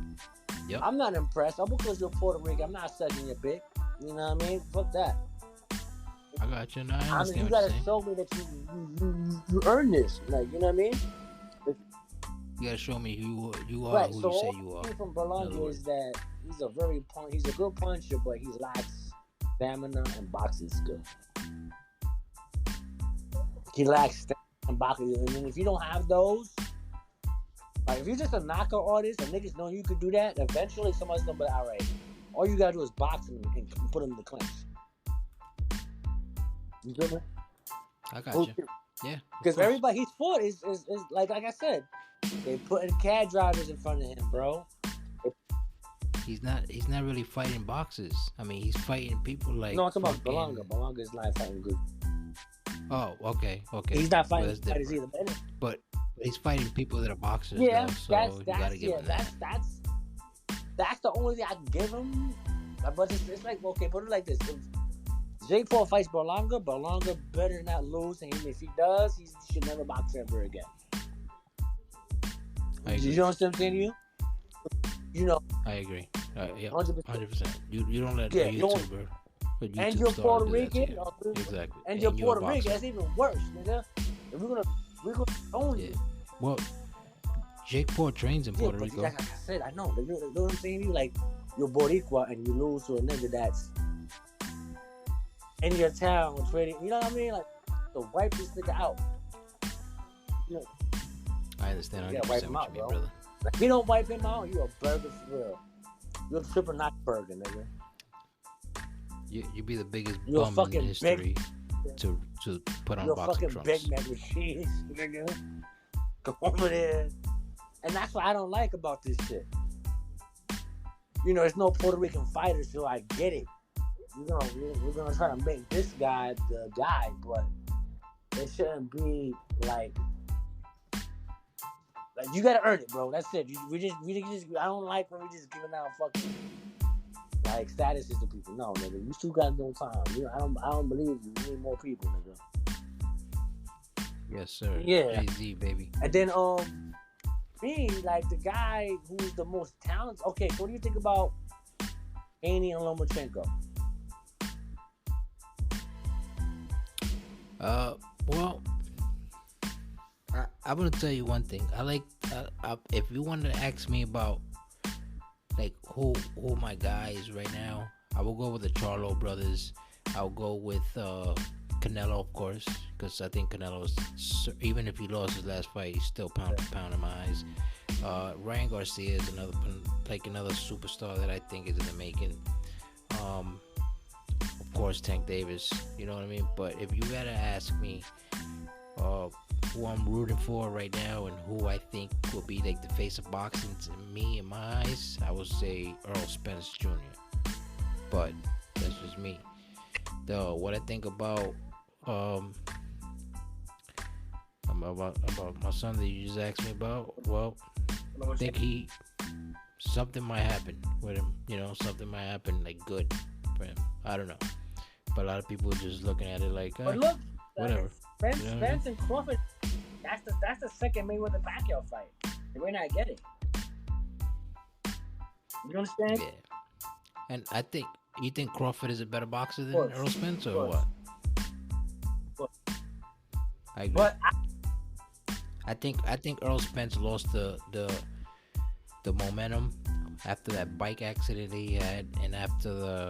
Yep. I'm not impressed. I'm because you're Puerto Rican. I'm not sucking your dick. You know what I mean? Fuck that. I got you. No, I I mean, understand you what gotta you're saying. show me that you earn this. Like, you know what I mean? You gotta show me who you are, Right. who So you say all you I are. see from In other Berlanga words. is that he's he's a good puncher, but he lacks stamina and boxing skill. He lacks stamina and boxing. And then if you don't have those, like if you're just a knockout artist and niggas know you could do that, eventually somebody's gonna be like, all right. All you gotta do is box him and put him in the clinch. You feel me? I got you. Yeah. Because everybody he's fought is like I said, they putting cad drivers in front of him, bro. He's not really fighting boxers. I mean, he's fighting people like. No, I'm talking fucking... about Berlanga. Berlanga is not fighting good. Oh, okay. He's not fighting fighters either. But he's fighting people that are boxers. Yeah, though, so you gotta give him that. That's the only thing I can give him. But it's like, okay, put it like this. If Jake Paul fights Berlanga better not lose, and if he does, he should never box ever again. You know what I'm saying to you? You know. I agree. Yeah, 100%. You don't let a YouTuber. And you're Puerto Rican. Exactly. And you're Puerto Rican. That's even worse, nigga. If we're gonna own you. Well, Jake Paul trains in Puerto Rico. Like I said, I know. You know what I'm saying? You like you're Boricua and you lose to a nigga that's in your town trading. You know what I mean? Like, to wipe this nigga out. You know, I understand. You gotta wipe him out, mean, bro. brother. Like, if you don't wipe him out, you a burger for real. You're a triple knock burger, nigga. You be the biggest you're bum in history to put on you're boxing fucking trunks. Big Mac with cheese, nigga. Come over there. And that's what I don't like about this shit. You know, there's no Puerto Rican fighters, so I get it. We're gonna try to make this guy the guy, but it shouldn't be like you gotta earn it, bro. That's it. We just I don't like when we just giving out fucking like statuses to people. No, nigga, you still got no time. I don't believe you. You need more people, nigga. Yes, sir. Yeah. Jay-Z, baby. And then me, like the guy who's the most talented. Okay, so what do you think about Haney and Lomachenko? Well, I'm gonna tell you one thing. I like if you wanted to ask me about like who my guy is right now, I will go with the Cholo brothers. I'll go with Canelo, of course, because I think Canelo's, even if he lost his last fight, he's still pound for pound in my eyes. Ryan Garcia is another superstar that I think is in the making. Of course, Tank Davis, you know what I mean? But if you gotta ask me who I'm rooting for right now and who I think will be like the face of boxing to me in my eyes, I would say Earl Spence Jr. But that's just me. Though what I think about my son that you just asked me about, well, I think something might happen with him. You know, something might happen like good for him. I don't know, but a lot of people are just looking at it like, but look, whatever. Spence and Crawford. That's the second Mayweather Pacquiao fight. And we're not getting. You understand? Yeah. And you think Crawford is a better boxer than Earl Spence or what? I agree. But I think Earl Spence lost the momentum after that bike accident he had and after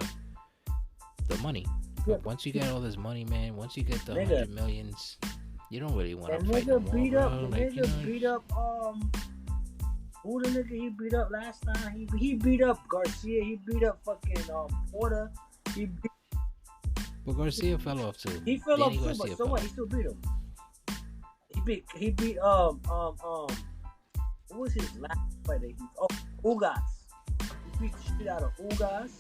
the money. But once you get all this money, man, once you get the 100 millions, you don't really want to fight no more, beat bro. up who the nigga he beat up last time? He beat up Garcia. He beat up fucking Porter. But Garcia fell off too. He fell off too, but so what? He still beat him. He beat what was his last fight that Ugas. He beat the shit out of Ugas.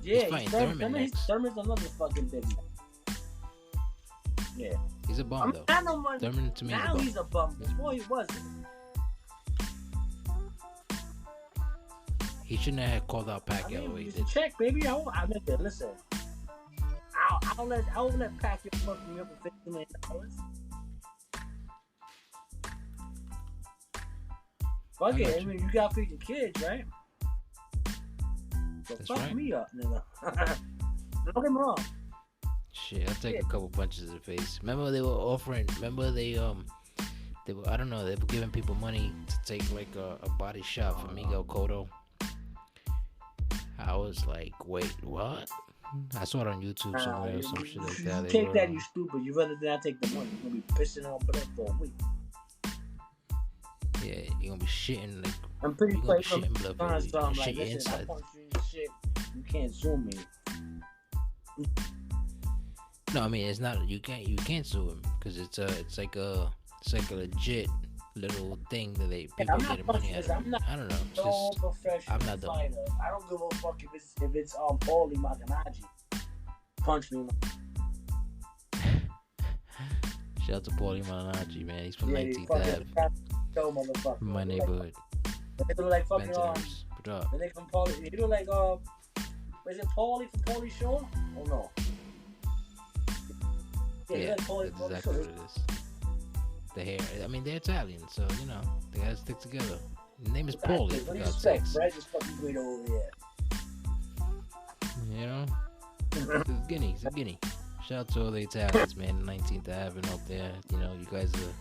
Yeah, he's fighting Thurman next. Thurman's another fucking big man. Yeah. He's a I bum mean, though. not no more. Thurman to me is a Now bum. he's a bum. Before he wasn't. He shouldn't have called out I Pacquiao the way mean, he it's did. a check, baby. I mean, listen. I'll let Pacquiao fuck me up for $50 million. Fuck I it. got I you. mean, you gotta feed the kids, right? So That's fuck right. me up, nigga. Don't get me wrong. Shit, I'll take Yeah. a couple punches in the face. Remember they were offering. Remember they were, I don't know, they were giving people money to take like a body shot for Miguel Cotto. I was like, wait, what? I saw it on YouTube somewhere or some shit like You that. They take were, that, you stupid. You rather than not take the money. You're gonna be pissing on for that for a week. yeah, you're gonna be shitting like I'm pretty you're gonna be sure shitting blood for a week. so I'm Shit like, your listen, I inside. punch you in the shit. You can't sue me. No, I mean it's not. You can't sue him because it's like a legit little thing that people I'm not get money out punching. of. I'm not I don't know. no Just, professional I'm not the- fighter. I don't give a fuck if it's Paulie Malignaggi. Punch me. shout out to Paulie Malignaggi, man. He's from Yeah, 19th fucking Ave, motherfucker. my neighborhood. They look like fucking Ventures. What up? the nigga from Paulie. He look like is it Paulie from Paulie Shore? Oh no. He Yeah, like Paulie that's from Paulie exactly Shore. what it is. The hair. I mean, they're Italian, so you know they gotta stick together. His name is Paulie, for What do you God's expect? sakes. Brad just fucking great over here. You know, it's a guinea. It's a guinea. Shout out to all the Italians, man. 19th Avenue up there. You know, you guys are.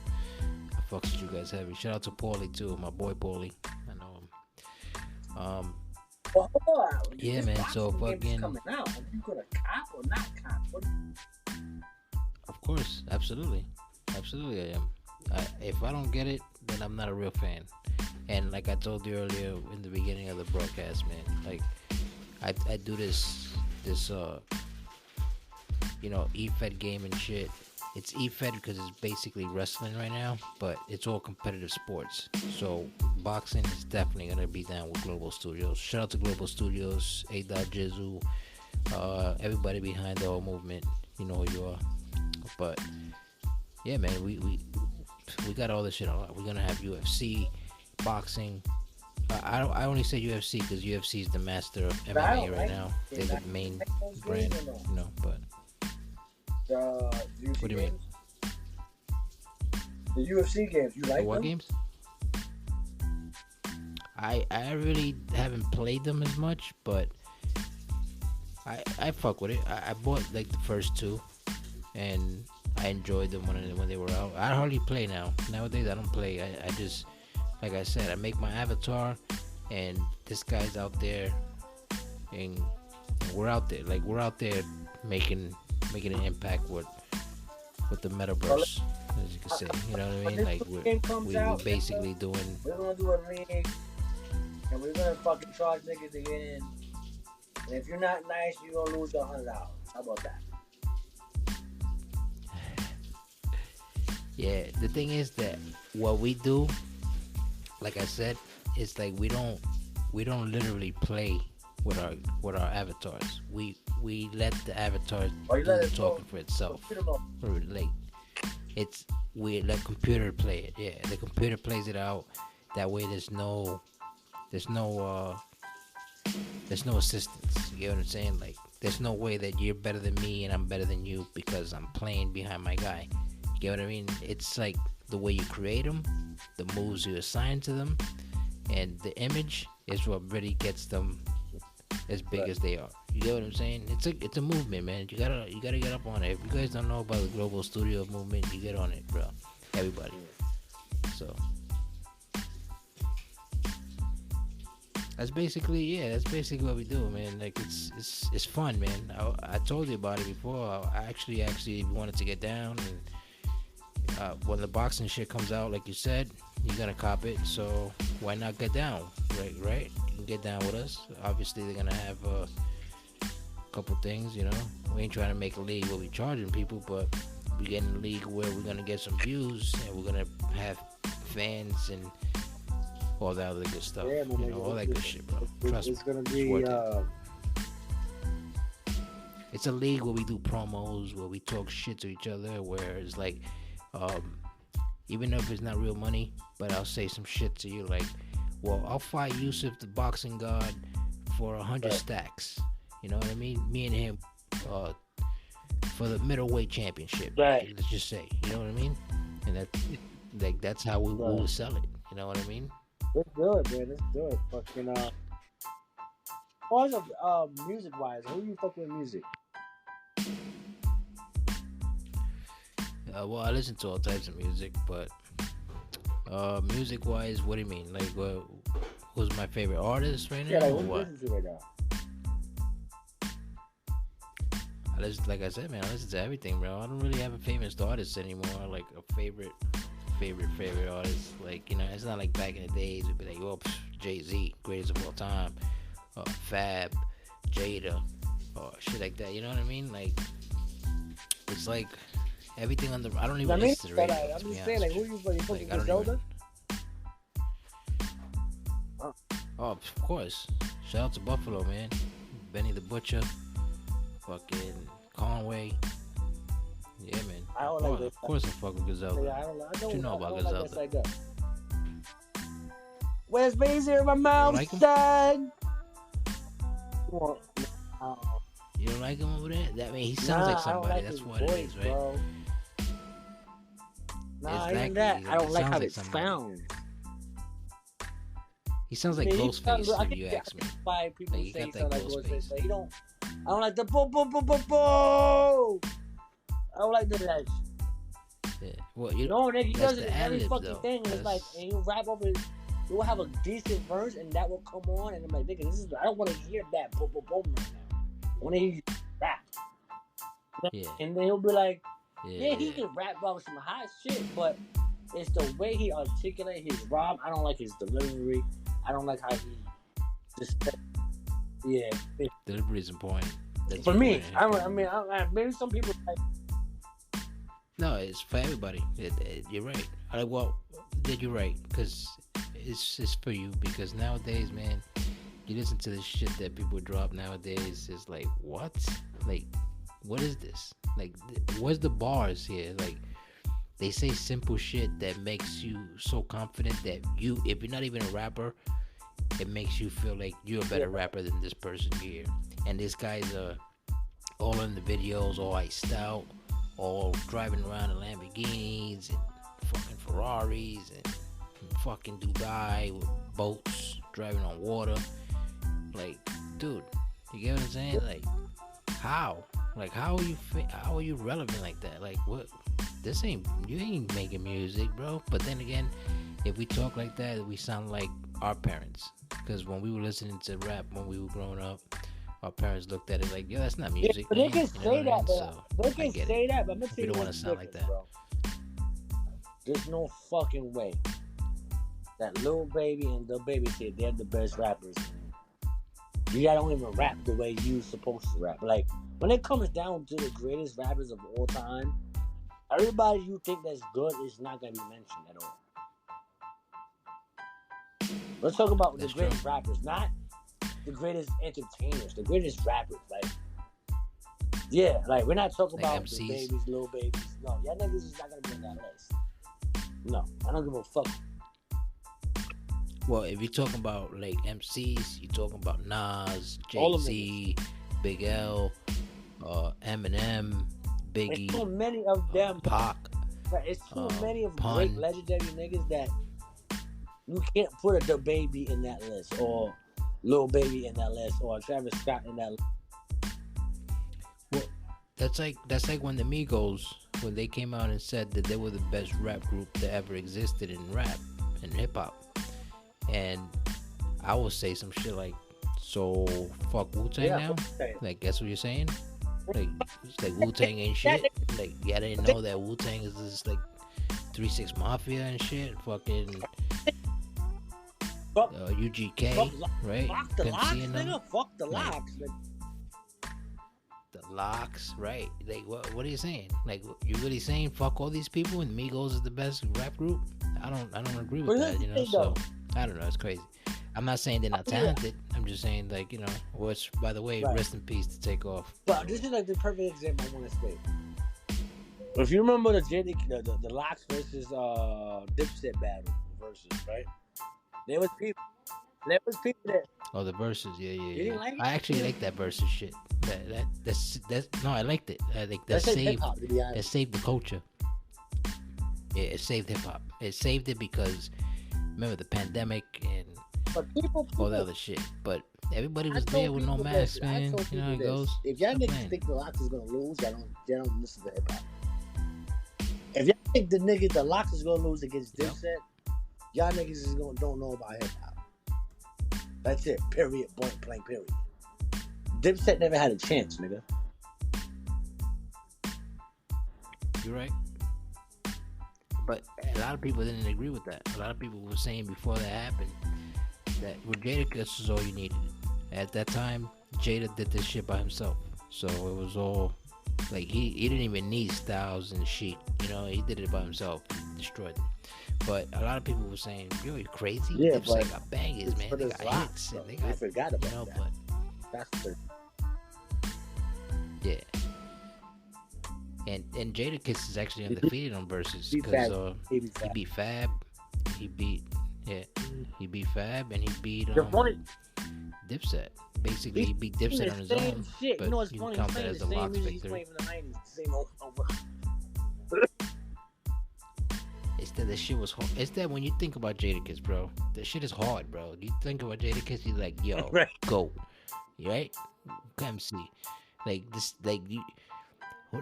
I fucks with you guys heavy. Shout out to Paulie too, my boy Paulie. I know him. Well, hold on. Yeah, This man, so boxing game is fucking- coming out. Are you gonna cop or not cop? What? Of course, absolutely, I am. If I don't get it, then I'm not a real fan. And like I told you earlier in the beginning of the broadcast, man, like I do this E-Fed game and shit. It's E-Fed because it's basically wrestling right now, but it's all competitive sports. So boxing is definitely gonna be down with Global Studios. Shout out to Global Studios, A. Jizu, everybody behind the whole movement. You know who you are. But yeah, man, we got all this shit on. We're gonna have UFC, boxing. I only say UFC because UFC is the master of MMA right now. They're the main brand, you know. But UFC what do you mean? The UFC games, you like The what them? games? I really haven't played them as much, but I fuck with it. I bought like the first two, and I enjoyed them when they were out. I hardly play now. Nowadays I don't play. I just, like I said, I make my avatar, and this guy's out there, and we're out there. Like we're out there making an impact with the metaverse, as you can say. You know what I mean? Like we're basically doing. We're gonna do a league, and we're gonna fucking charge niggas to get in. And if you're not nice, you're gonna lose $100. How about that? Yeah, the thing is that what we do, like I said, it's like we don't literally play with our avatars. We let the avatar do the talking for itself. Like we let computer play it. Yeah, the computer plays it out. That way, there's no assistance. You know what I'm saying? Like there's no way that you're better than me and I'm better than you because I'm playing behind my guy. You get what I mean? It's like the way you create them, the moves you assign to them, and the image is what really gets them as big as they are. You get what I'm saying? It's a movement, man. You gotta get up on it. If you guys don't know about the Global Studio movement, you get on it, bro. Everybody. So that's basically what we do, man. Like it's fun, man. I told you about it before. I actually wanted to get down, and when the boxing shit comes out, like you said, you gotta cop it. So why not get down, right? You can get down with us. Obviously, they're gonna have a couple things, you know. We ain't trying to make a league where we charging people, but we getting a league where we're gonna get some views and we're gonna have fans and all that other good stuff. Yeah, man, you know, all that good shit, bro. Trust me. It's gonna be. it's a league where we do promos, where we talk shit to each other, where it's like, um, even if it's not real money, but I'll say some shit to you like, well, I'll fight Yousuf, the boxing god, for 100 stacks. You know what I mean? Me and him, uh, for the middleweight championship. Right. Let's just say, you know what I mean? And that's how we will sell it. You know what I mean? Let's do it, man. Let's do it. Fucking also, music wise, who you fuck with music? Well, I listen to all types of music, but music wise, what do you mean? Like, who's my favorite artist right now? Yeah, like, or what you what? listen to right now? Like I said, man, I listen to everything, bro. I don't really have a favorite artist anymore. Like a favorite artist. Like, you know, it's not like back in the days. It'd be like, oh, Jay-Z, greatest of all time, Fab, Jada, or shit like that. You know what I mean? Like, it's like everything on the. I don't even listen to the radio. I'm just saying, like, who you fucking like, with Zelda? Oh, of course. Shout out to Buffalo, man. Benny the Butcher. Fucking Conway. Yeah, man. I don't like this. Of course I fuck with Griselda. Yeah, I don't What you know about Griselda? Like Where's Basie in my mouth, like him? son? You don't like him over there? That mean he sounds like somebody. Like That's what voice, it is, right? Bro. Nah, Exactly. even that. I don't like how it somebody. sounds. He sounds like Ghostface, if you ask me. Why people Like, he say got something that like Ghostface. Ghostface? Like, you don't. I don't like the boom, boom, boom, boom, boom. I don't like that shit. Yeah. Well, you No, nigga, he that's does it the in every ad-libs, fucking though. thing. And it's like, and you rap over it. You will have a decent verse, and that will come on, and I'm like, nigga, this is. I don't want to hear that boom, boom, boom right now. I want to hear you rap. Yeah. And then he'll be like, Yeah, he can rap about some hot shit, but it's the way he articulates his rhyme. I don't like his delivery. I don't like how he just. Yeah. Delivery is important. That's For me, important. maybe some people like. No, it's for everybody. You're right. You're right, because it's for you. Because nowadays, man, you listen to the shit that people drop nowadays. It's like, what? Like, what is this? Like, where's the bars here? Like, they say simple shit that makes you so confident that if you're not even a rapper, it makes you feel like you're a better rapper than this person here. And these guys are all in the videos, all iced out, all driving around in Lamborghinis and fucking Ferraris and fucking Dubai with boats, driving on water. Like, dude, you get what I'm saying? Like, how? Like, how are you relevant like that? Like, what? You ain't making music, bro. But then again, if we talk like that, we sound like our parents. Because when we were listening to rap when we were growing up, our parents looked at it like, yo, that's not music. Yeah, but they can say that, So, they can say that, but I'm gonna we tell you don't want what's to sound like that. bro. There's no fucking way that Lil Baby and Lil Baby say they're the best rappers. You guys don't even rap the way you supposed to rap. Like, when it comes down to the greatest rappers of all time, everybody you think that's good is not gonna be mentioned at all. Let's talk about That's the greatest rappers, not the greatest entertainers, the greatest rappers. Like, yeah, like we're not talking Like about MCs. the babies, little babies. No, y'all niggas is not gonna be on that list. No, I don't give a fuck. Well, if you're talking about like MCs, you're talking about Nas, All of Jay-Z, Big L, Eminem, There's Biggie, so many of them. Pac. But it's too many of Pun. great legendary niggas that you can't put the baby in that list, or Lil Baby in that list, or Travis Scott in that list. Well, that's like when the Migos, when they came out and said that they were the best rap group that ever existed in rap and hip hop, and I will say some shit like, so fuck Wu-Tang now? Like, that's what you're saying? Like, it's like Wu-Tang ain't shit? Like, yeah, I didn't know that Wu-Tang is this like 3-6 Mafia and shit, fucking UGK, right? Fuck the Pimp locks, C and them. nigga. Fuck the Like, locks. The Locks, right? Like, what are you saying? Like, you really saying fuck all these people and Migos is the best rap group? I don't agree with But that, here's you the know. thing, So though. I don't know. It's crazy. I'm not saying they're not talented. I'm just saying, like, which, by the way, rest in peace to Take Off. But this is like the perfect example I want to say. If you remember the Locks versus Dipset battle versus, right? There was people that. Oh, the verses, yeah. You didn't like it? I actually like that versus shit. That's no, I liked it. I think that saved saved hip-hop, to be honest. that saved the culture. Yeah, it saved hip hop. It saved it because remember the pandemic and all that other shit. But everybody was there with no masks, man. You know how it goes. If y'all niggas think the Locks is gonna lose, y'all don't listen to hip hop. If y'all think the Locks is gonna lose against Dipset, y'all niggas don't know about hip hop. That's it. Period. Point blank. Period. Dipset never had a chance, nigga. You're right. But a lot of people didn't agree with that. A lot of people were saying before that happened that with Jadakiss was all you needed. At that time, Jada did this shit by himself. So it was all like he didn't even need Styles and Sheik. He did it by himself. He destroyed it. But a lot of people were saying, "Yo, you crazy? Yeah, Dipset got bangers, man. They got hits. They forgot about that. But that's the yeah. And Jadakiss is actually undefeated on verses because he beat Fab, he beat Fab, and he beat Dipset. Basically, he beat Dipset on his own. Shit. But What's you funny? can count that as a Locks victory. It's that the shit was hard. It's that when you think about Jadakiss, bro, the shit is hard, bro. You think about Jadakiss, you're like, yo, go, right? MC, like this, like you.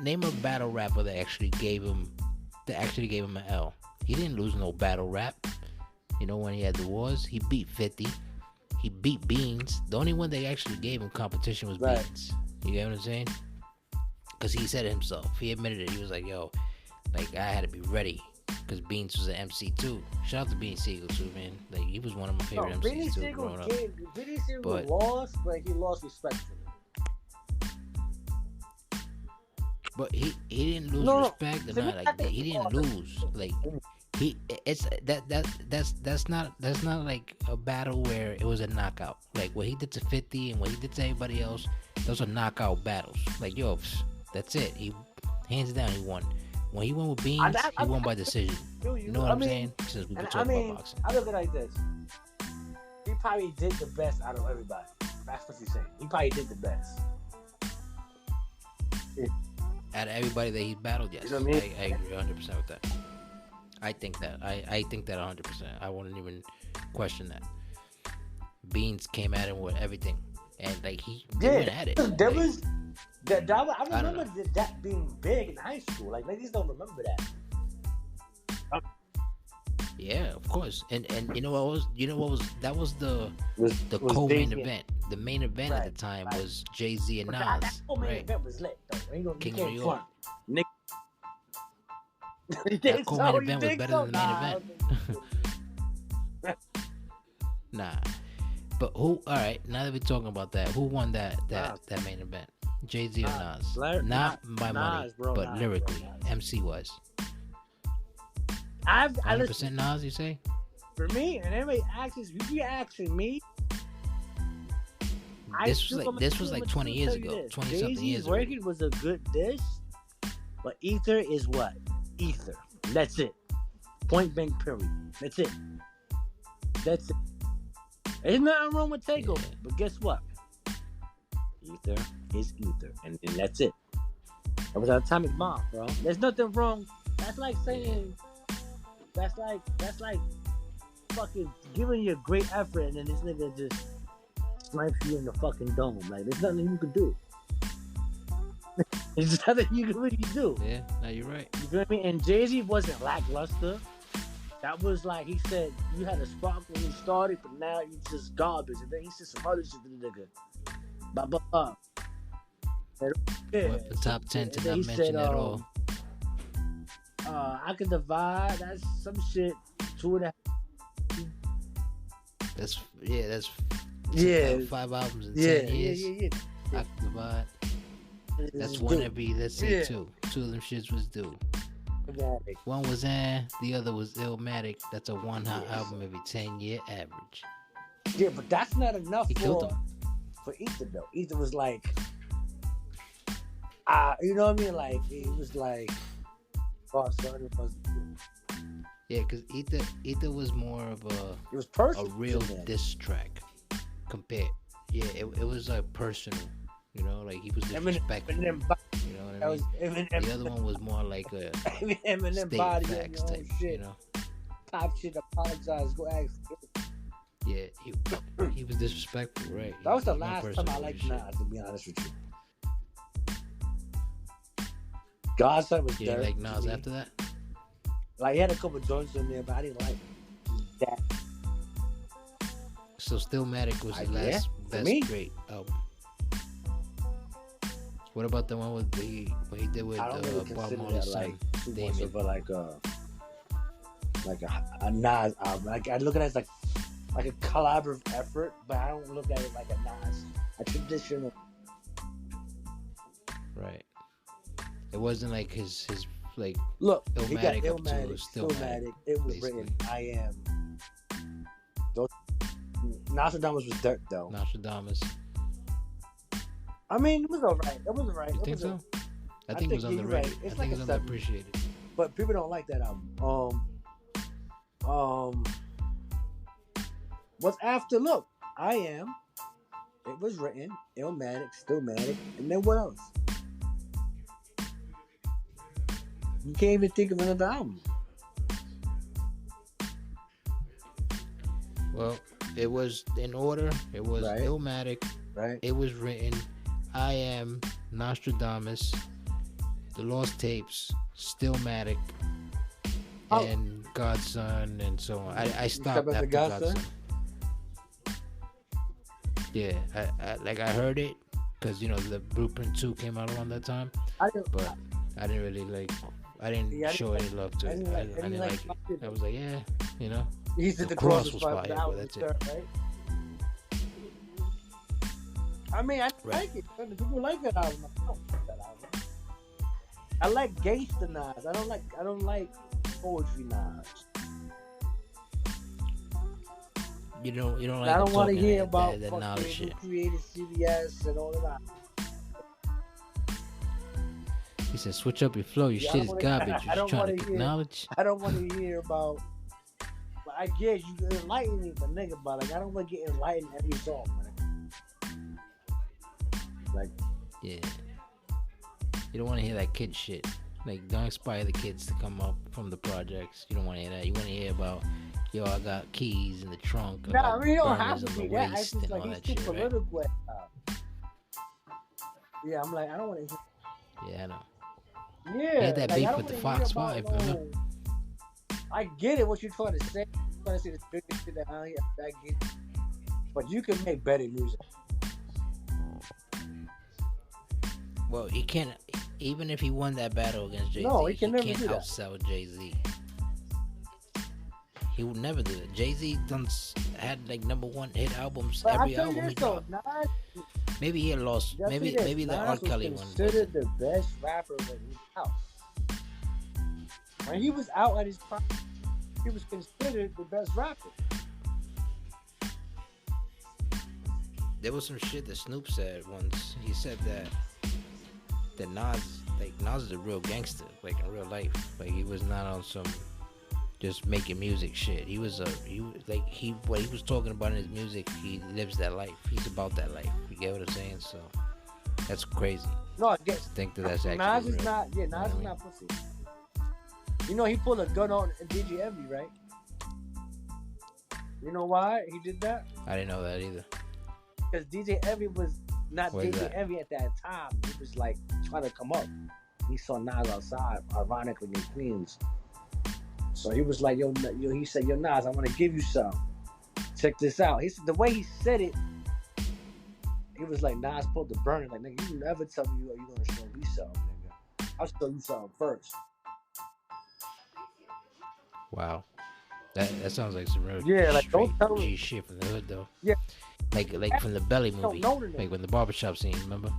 Name a battle rapper that actually gave him an L. He didn't lose no battle rap. When he had the wars, he beat 50. He beat Beans. The only one they actually gave him competition was Beans. You get what I'm saying? Because he said it himself. He admitted it. He was like, yo, like I had to be ready. Because Beans was an MC too. Shout out to Beanie Siegel too, man. Like he was one of my favorite MCs too growing up. Beanie Siegel lost, but he lost respectfully. Like he didn't lose respect or not. Like he didn't lose. Like that's not like a battle where it was a knockout. Like what he did to 50 and what he did to everybody else, those are knockout battles. Like yo, that's it. He hands down he won. When he went with Beans, he won by decision. You know what I'm saying? Since we were talking about boxing. I look at it like this. He probably did the best out of everybody. That's what he's saying. He probably did the best. Out of everybody that he's battled, yes. You know what I mean? I agree 100% with that. I think that 100%. I wouldn't even question that. Beans came at him with everything, and like he went at it. There was that. I remember that being big in high school. Like ladies don't remember that. Yeah, of course. And you know what was that was the co-main event. The main event at the time was Jay-Z and Nas. That co-main event was lit though. King of New York. That co-main event was better than the main event. Nah. But who? All right. Now that we're talking about that, who won that main event? Jay-Z or Nas? Not by money, but lyrically, MC was. 100% Nas, you say? For me, and everybody asks, you be asking me. This was like 20 years ago. 20 something years ago. Record was a good dish, but Ether is what? Ether. That's it. Point blank. Period. That's it. There's nothing wrong with Takeover, but guess what? Ether is Ether, and that's it. That was an atomic bomb, bro. There's nothing wrong. That's like saying. That's like fucking giving you a great effort and then this nigga just snipes you in the fucking dome. Like there's nothing you can do. There's nothing you can really do. Yeah, no, you're right. You know what I mean? And Jay-Z wasn't lackluster. That was like he said you had a spark when you started, but now you just garbage. And then he said some other shit to the nigga. Yeah. What, the top 10 to not mention at all. I can divide. That's some shit. 2.5. That's 5 albums in 10 years. Yeah. I can divide. That's one every. Let's say two. Two of them shits was due. One was the other was Illmatic. That's a one hot album every 10-year average. Yeah, but that's not enough He killed him. for Ether though. Ether was like, you know what I mean? Like it was like, oh, son, it was. Yeah, because Ether was more of It was a personal. real diss track compared. Yeah, it was like personal. You know, like he was disrespectful. You know what I mean? The other one was more like a Eminem state body facts on your type. own shit. You know? Pop shit, apologize, go ask. Yeah, he was disrespectful, right? That was the last time I liked Nas, to be honest with you. Godson was dirty. You like Nas after that? Like he had a couple joints in there, but I didn't like that. So Stillmatic was his last best great album. What about the one with what he did with Bob Marley's son? Too much of a Nas album. Like I look at it as like a collaborative effort, but I don't look at it like a Nas, a traditional. Right. It wasn't like his like. Look, Illmatic, he got Illmatic, Stillmatic. It was basically written. I am. Nostradamus was dirt though. Nostradamus. I mean, it was alright. It was alright. You think so? I think it was underrated. Right. I think it's underappreciated. But people don't like that album. What's after? Look, I am. It was written. Illmatic, Stillmatic, and then what else? You can't even think of another album. Well, it was in order. It was Illmatic. Right. It was written. I am, Nostradamus, The Lost Tapes, Stillmatic, and Godson, and so on. I stopped after Godson. Yeah, I heard it because the Blueprint 2 came out around that time, but I didn't really I didn't show any love to it. I didn't like it. I was like, He's the cross was fire, but that's it. Right? I mean, I like it. People like that album. I don't like that album. I like gangsta Nas. I don't like poetry Nas. You don't like. I don't want to hear about the knowledge shit. Who created CBS and all of that. He said, "Switch up your flow. Your shit is garbage. You're just trying to acknowledge." I don't want to hear about. I guess you enlighten me, but nigga, but I don't want to get enlightened every song, man. Yeah, you don't want to hear that kid shit. Don't inspire the kids to come up from the projects. You don't want to hear that. You want to hear about, I got keys in the trunk. Nah, I mean, you don't have to be that. It's just like he's too political. Right? Yeah, I'm like, I don't want to hear. Yeah, I know. Yeah, he had that beef with the Fox 5, remember? I get it. What you're trying to say? You're trying to say the biggest shit that I get it. But you can make better music. Well, he can't. Even if he won that battle against Jay-Z, no, he can't outsell Jay-Z. He would never do that. Jay-Z had #1 hit albums. But every album he dropped. Maybe he had lost. Maybe the R. Kelly one. Considered the best rapper when he was out. When he was out at his prime, he was considered the best rapper. There was some shit that Snoop said once. He said that Nas is a real gangster, in real life. He was not on some just making music shit. What he was talking about in his music, he lives that life. He's about that life. You get what I'm saying? So that's crazy. No, I guess. To think that's actually Nas real. Is not. Yeah, Nas is not pussy. He pulled a gun on DJ Envy, right? You know why he did that? I didn't know that either. Because DJ Envy was not DJ Envy at that time. He was trying to come up. He saw Nas outside, ironically in Queens. So he was like, he said, yo, Nas, I want to give you some. Check this out. He said, the way he said it, he was like, Nas pulled the burner. Like, nigga, you never tell me you're going to show me something, nigga. I'll show you something first. Wow. That sounds like some real don't tell G shit from the hood, though. Yeah. Like from the Belly movie. When the barbershop scene, remember?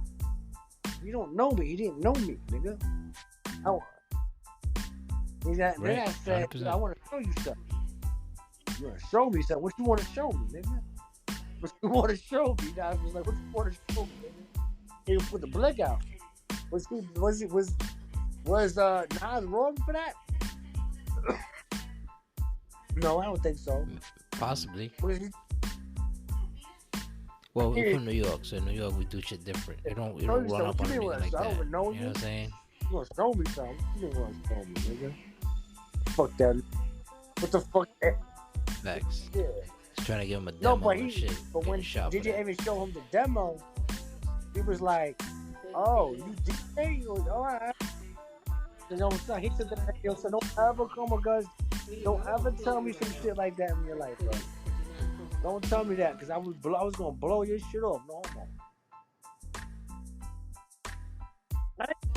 You don't know me. You didn't know me, nigga. Then I said, I want to show you something. You want to show me something? What you want to show me, nigga? What you want to show me? Now I was like, what you want to show me, nigga? He even put the blick out. Was Nas wrong for that? No, I don't think so. Possibly. Was he, Well, we're from New York, so in New York we do shit different. We don't run up on a nigga like I don't that. even know You know what I'm saying? You gonna show me something? You didn't want to show me, nigga. Fuck that. What the fuck? Facts. Yeah. He's trying to give him a demo and shit. But when shot did you even show him the demo? He was like, "Oh, you DJ? He was all right." You know, son, he said that. Yo, so don't ever come because don't ever tell me some shit like that in your life, bro. Don't tell me that because I was gonna blow your shit off. No homo.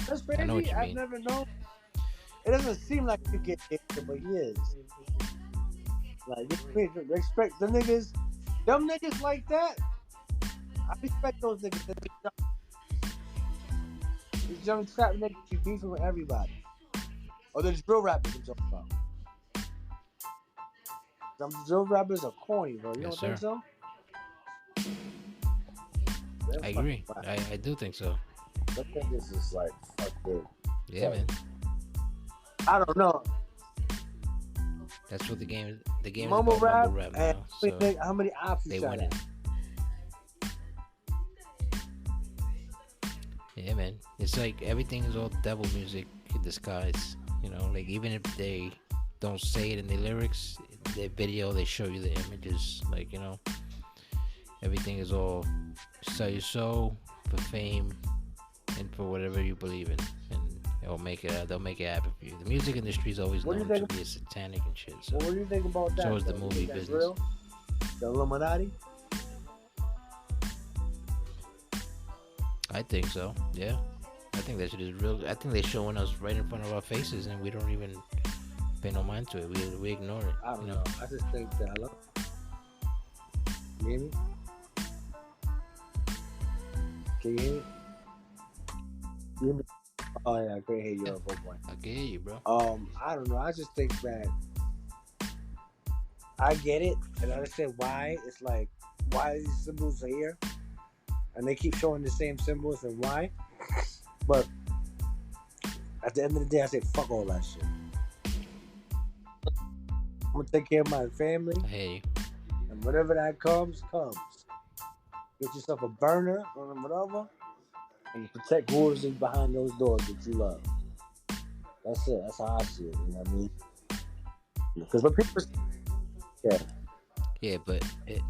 That's crazy. I know what you I've mean. never known. It doesn't seem like you get it, but he is. Like, respect the niggas. Them niggas like that. I respect those niggas. These young trap niggas be beefing with everybody. Oh, there's drill rappers I'm talking about. Some drill rappers are corny, bro. You Yes, don't think so? I agree. I do think so. I think this is like, fuck it. Yeah, man. I don't know. That's what the game is. The game Mumble is about rap, mumble rap now. So how many options they shot winning. at? Yeah, man. It's like everything is all devil music in disguise. You know, like even if they don't say it in the lyrics, their video, they show you the images. Like, you know, everything is all sell your soul for fame and for whatever you believe in, and they'll make it happen for you. The music industry is always known to be satanic and shit. So. Well, what do you think about that? So is the movie business. Real? The Illuminati? I think so. Yeah, I think that shit is real. I think they're showing us right in front of our faces, and we don't even pay no mind to it. We ignore it. I don't know. I just think that. Hello? You hear me? Can you hear me? You hear me? Oh yeah, I couldn't hear you at one point. I can hear you, bro. I don't know. I just think that I get it, and I understand why. It's like why these symbols are here, and they keep showing the same symbols and why. But at the end of the day, I say fuck all that shit. I'm gonna take care of my family. I hear you. And whatever that comes. Get yourself a burner or whatever, and you protect whoever's behind those doors that you love. That's it. That's how I see it. You know what I mean? Because when people, yeah, but it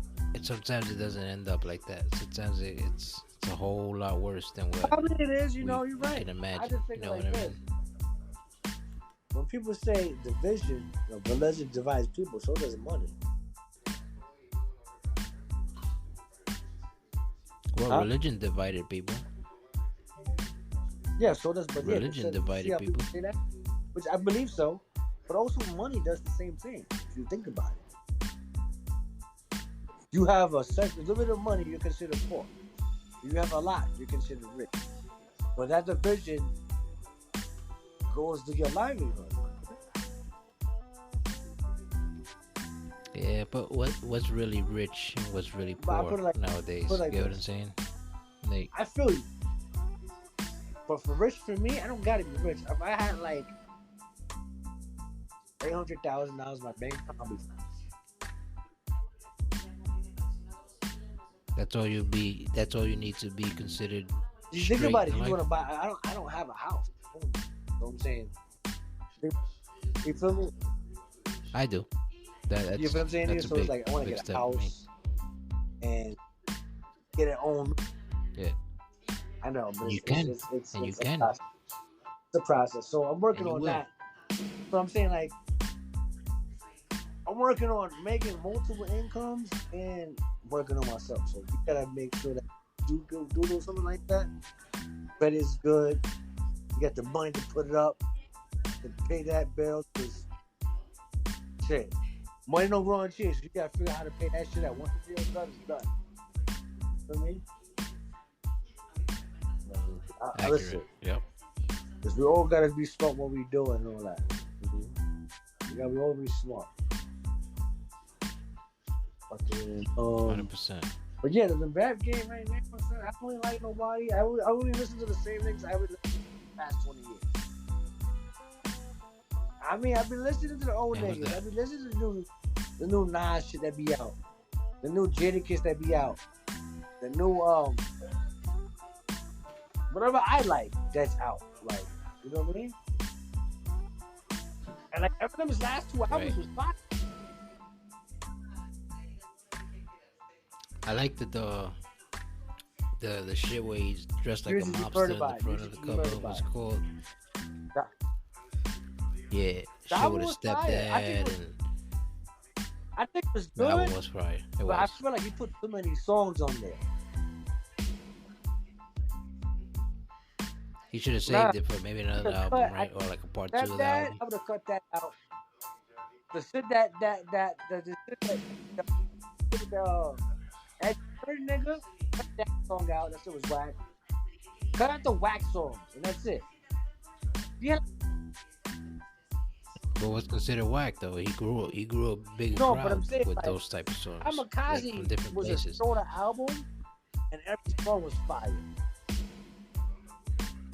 sometimes it doesn't end up like that. Sometimes it's a whole lot worse than what. Probably it is. You know, you're right. Can imagine. I just think you know like what I this. mean? When people say division, religion divides people, so does money. Well, religion divided people. Yeah, so does religion divided people. Say that? Which I believe so, but also money does the same thing. If you think about it, you have a little bit of money, you're considered poor. You have a lot, you're considered rich. But that division goes to your livelihood. Yeah, but what's really rich and what's really poor nowadays? You get what I'm saying? Like, I feel you. But for me, I don't gotta be rich. If I had like $800,000 in my bank account, I'll be fine. that's all you need to be considered. You think about it. You want to buy? I don't have a house. You know what I'm saying? You feel me? I do. That's, you feel what I'm saying? So it's like I want to get a house and get it own. Yeah. I know, but you can. It's a process. So I'm working on that. So I'm saying like I'm working on making multiple incomes and working on myself. So you gotta make sure that you do something like that. Credit is good. You got the money to put it up to pay that bill. Cause shit, money no growing cheese. So you gotta figure out how to pay that shit out. Once the deal's done, it's done. You know what I mean? Listen. Yep. Because we all gotta be smart what we do and all that. We gotta be all be smart. Fucking, 100%. but yeah, the rap game right now, son, I don't really like nobody. I only listen to the same niggas I would listen to the past 20 years. I mean, I've been listening to the old And what's niggas. that? I've been listening to the new Nas shit that be out, the new Jadakiss that be out, the new whatever I like that's out. Like, you know what I mean? And like Eminem's last two albums Right. was fire. I like the shit where he's dressed like a Music you mobster heard in the about, front of music the you cover. heard What's about. called? That, Yeah, the shit album with his was fire. stepdad, I think it was the album good, was fire. It but I was. feel like he put too many songs on there. He should have Nah, saved it for maybe another the album, cut, right? Or like a part 2 that of the that album. I would have cut that out. The shit the shit the Ed Sheeran nigga, cut that song out. That shit was whack. Cut out the whack songs, and that's it. Yeah, But what's considered whack though? He grew a big no, but I'm crowd saying with like those type of songs, like Kamikaze from different was places. a shorter album, and every song was fire.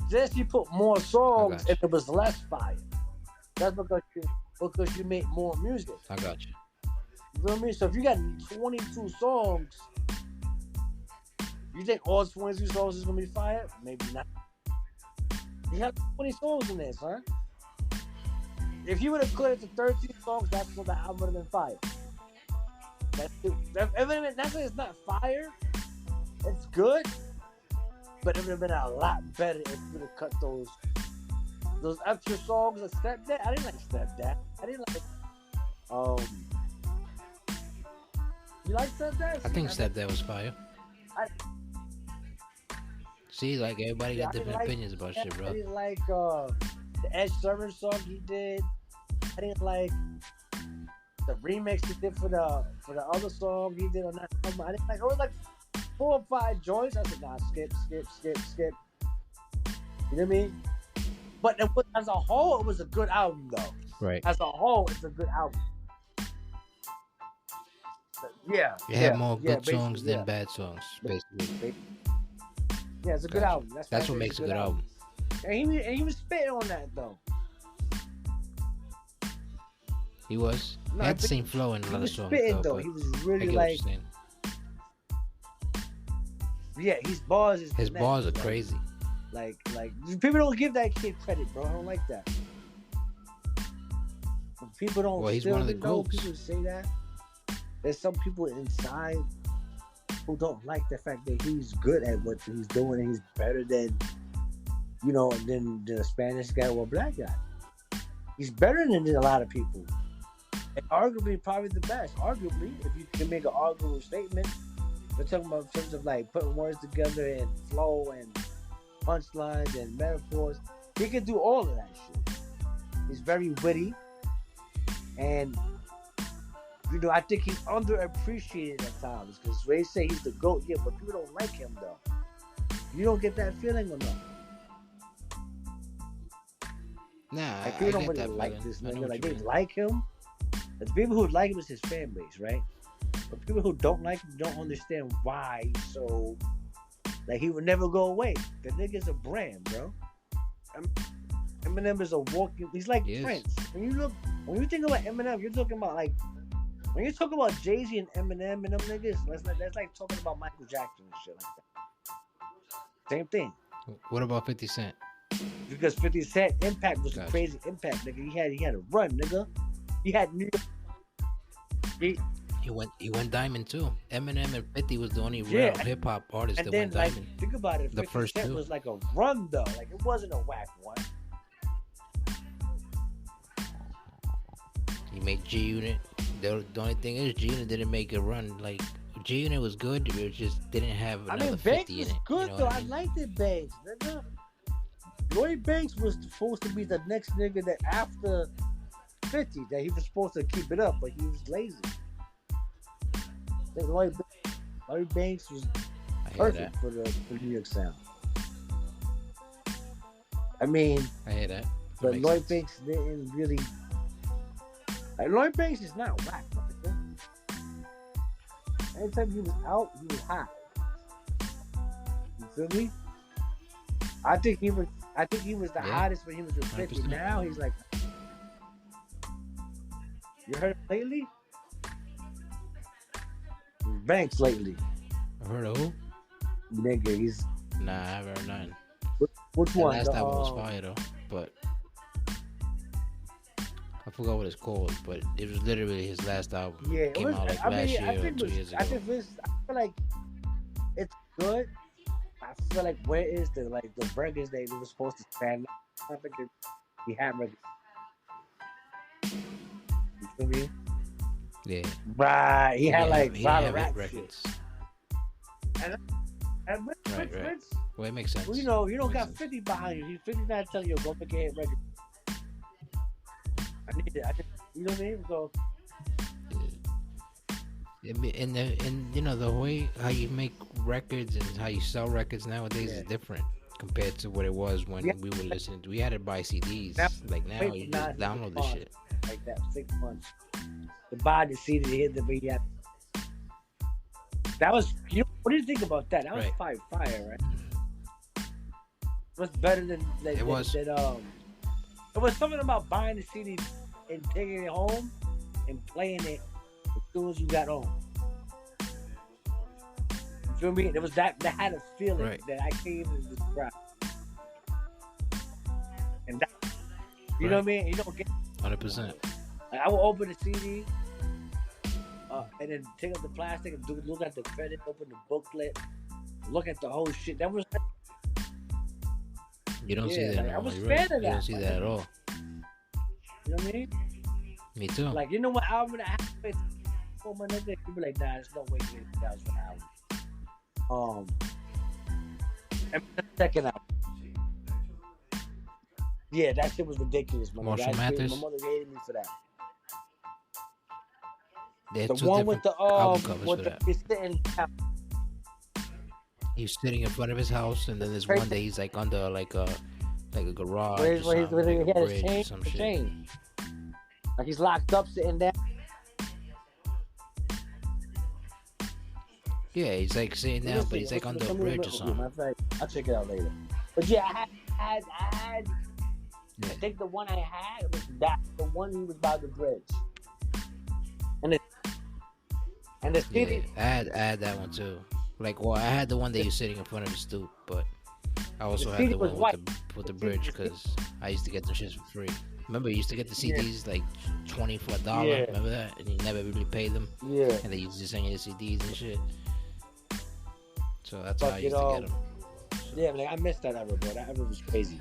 Just you put more songs, you. and it was less fire. That's because you made more music. I got you. You know what I mean? So if you got 22 songs, you think all 22 songs is gonna be fire? Maybe not. You have 20 songs in there, son. If you would have cut it to 13 songs, that's what the album would have been fire. That's not that it's not fire. It's good, but it would have been a lot better if you would have cut those extra songs of Stepdad. I didn't like Stepdad. I didn't like you like Stepdad? I think Stepdad was fire. I- See, like everybody Yeah, got I didn't different like opinions about that. shit, I bro. didn't like the Ed Sheeran song he did. I didn't like the remix he did for the other song he did on that album. I didn't like. It was like 4 or 5 joints. I said, nah, skip. You know what I mean? But as a whole, it was a good album, though. Right. As a whole, it's a good album. Yeah. It had more good basically, songs than bad songs, basically. Yeah, it's a good Gotcha. album. That's That's why what I say it's makes a good album. And he was spitting on that, though. He was. No, He I had the think same flow in a He lot of was songs, spitting, though. but He was I really get what like, you're saying. yeah, his bars is His the bars are next, crazy. Like people don't give that kid credit, bro. I don't like that. When people don't. Well, he's still one of the know GOATs. people say that. There's some people inside who don't like the fact that he's good at what he's doing and he's better than, than a Spanish guy or a black guy. He's better than a lot of people. And arguably probably the best. Arguably, if you can make an arguable statement, we're talking about in terms of like putting words together and flow and punchlines and metaphors. He can do all of that shit. He's very witty. And I think he's underappreciated at times because they say he's the GOAT, yeah, but people don't like him though. You don't get that feeling or not? Nah, Like I people don't get really that like feeling. this I know nigga. what Like you they mean. like him. The people who like him is his fan base, right? But people who don't like him don't understand why he's so. Like he would never go away. The nigga's a brand, bro. Eminem is a walking. He's like He is. Prince. When you think about Eminem, you're talking about like. When you talk about Jay-Z and Eminem and them niggas, that's like talking about Michael Jackson and shit like that. Same thing. What about 50 Cent? Because 50 Cent impact was Gotcha. a crazy impact, nigga. He had a run, nigga. He had New York. He went diamond too. Eminem and 50 was the only Yeah, real hip hop artist And that then, went like, diamond. think about it. The 50 first Cent two. was like a run, though. Like, it wasn't a whack one. He made G Unit. The only thing is G Unit didn't make a run. Like G Unit was good, it just didn't have another I mean, 50 Banks in was it. good, You know though. what I mean? liked it, Banks, nigga. Lloyd Banks was supposed to be the next nigga that after 50, that he was supposed to keep it up, but he was lazy. I think Lloyd Banks was I hear perfect that. for the New York sound. I mean, I hear that. That but makes Lloyd sense. Banks didn't really. Like, Lloyd Banks is not whack, nigga. Anytime he was out, he was hot. You feel me? I think he was. I think he was the Yeah, hottest when he was with 50. 100%. Now he's like, you heard him lately? Banks lately. I heard of who? Nigga, he's Nah, I haven't heard nothing. which That one? last album was fire though, but I forgot what it's called. But it was literally his last album. Yeah, it Came was. out like I last mean, I year or think 2 years ago. I think this. I feel like it's good. I feel like where is the records they were supposed to stand? I think he had records. You feel me? Yeah, Right. He had like he a lot didn't of have rap hit shit. records. And Right. Rich, Well, it makes sense. well, you know, you don't Makes got sense. 50 behind you. He's 59 telling you go make a hit record. I need it. You know what I mean? So And you know the way how you make records and how you sell records nowadays is different compared to what it was when we were listening to. We had to buy CDs. Now- Like now you just download the shit. like that 6 months to buy the CD to hit the video. That was, you know, what do you think about that? That was Right. fire, right? It was better than It was. It was something about buying the CD and taking it home and playing it as soon as you got home. You feel me? It was that had a feeling Right. that I can't even describe. And that, you know what I mean? You don't get. 100%. Like, I will open the CD, and then take out the plastic and look at the credit, open the booklet, look at the whole shit. That was, You don't see Yeah, that. like, I No, was you're fan right. of You don't that, see man. that at all. you know what I mean? Me too. Like, you know what album that happened? Oh my nigga, you be like, nah, there's no way that was an album. And the second album. Yeah, that shit was ridiculous, man. Marshall Mathers? My mother hated me for that. They had The two one different with the album covers with for the that. he's sitting down. He was sitting in front of his house, and then there's one day he's like under like a garage Where or something, he like a had his bridge or chain, some the shit. chain. Like he's locked up, sitting down. Yeah, he's like sitting Let me down, see. but he's like Let me- under a let me- bridge or okay, something. matter of fact, I'll check it out later. But yeah, I had. Yeah. I think the one I had was that the one he was by the bridge, and the Yeah, CD. I had that one too. Like, well, I had the one that you're sitting in front of the stoop, but I also The had CD the was one white. with the bridge because I used to get them shits for free. Remember, you used to get the CDs like $20 for $1. Yeah. Remember that? And you never really paid them, Yeah, and they used to send you the CDs and shit. So that's how I Fuck it used to all. get them. yeah, like I missed that era, bro. That era was crazy.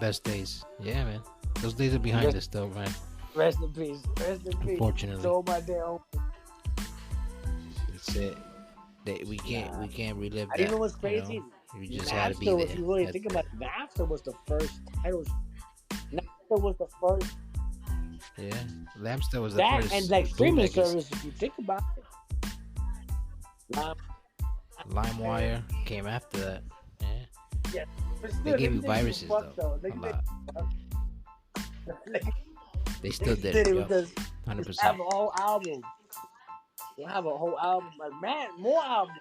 Best days. Yeah, man. Those days are behind us, though, man. Rest in peace. Rest in peace. Unfortunately. So my damn. That's it. We can't relive that. You know what's crazy? You know? You just had to be Napster, there. if you really That's think it. about it, Napster was the first title. Napster was the first. Yeah, Napster was the That first. and like streaming bootleggers. service, if you think about it. LimeWire came after that. Yeah, But they still, gave you didn't viruses give a fuck, though. They A lot. They They still did did it. it Yo. because 100%. have a whole album. They have a whole album, like man, more albums.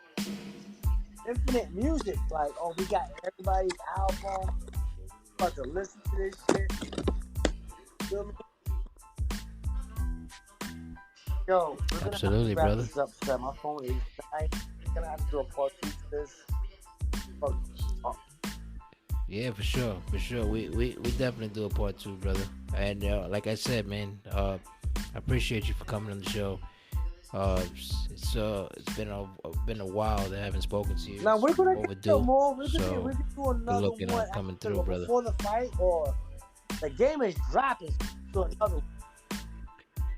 Infinite music, like oh, we got everybody's album. About to listen to this shit. Feel me? Yo, we're gonna Absolutely, have to wrap brother. This up, Sam. My phone is dying. We're gonna have to do a part 2 to this. Fuck. Yeah, for sure. We definitely do a part 2, brother. And like I said, man, I appreciate you for coming on the show. It's been a while that I haven't spoken to you. Now we're gonna get overdue. some more. We So, can do another looking one at coming after through, or brother. before the fight, or the game is dropping. Do another one.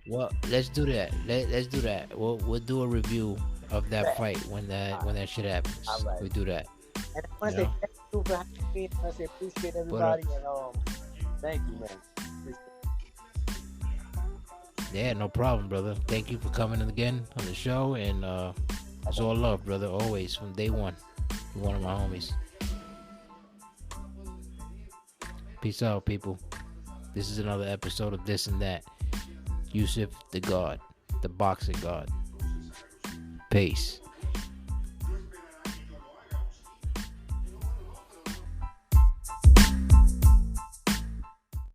Well, let's do that. Let's do that. We'll do a review of that fight when that shit happens. All right. We do that. And I want to Yeah. say thank you for having me. I want to say appreciate everybody, and thank you, man. Appreciate Yeah, no problem, brother. Thank you for coming again on the show, and it's all love, brother. Always from day one. You're one of my homies. Peace out, people. This is another episode of This and That. Yousuf the God. the boxing god. Peace.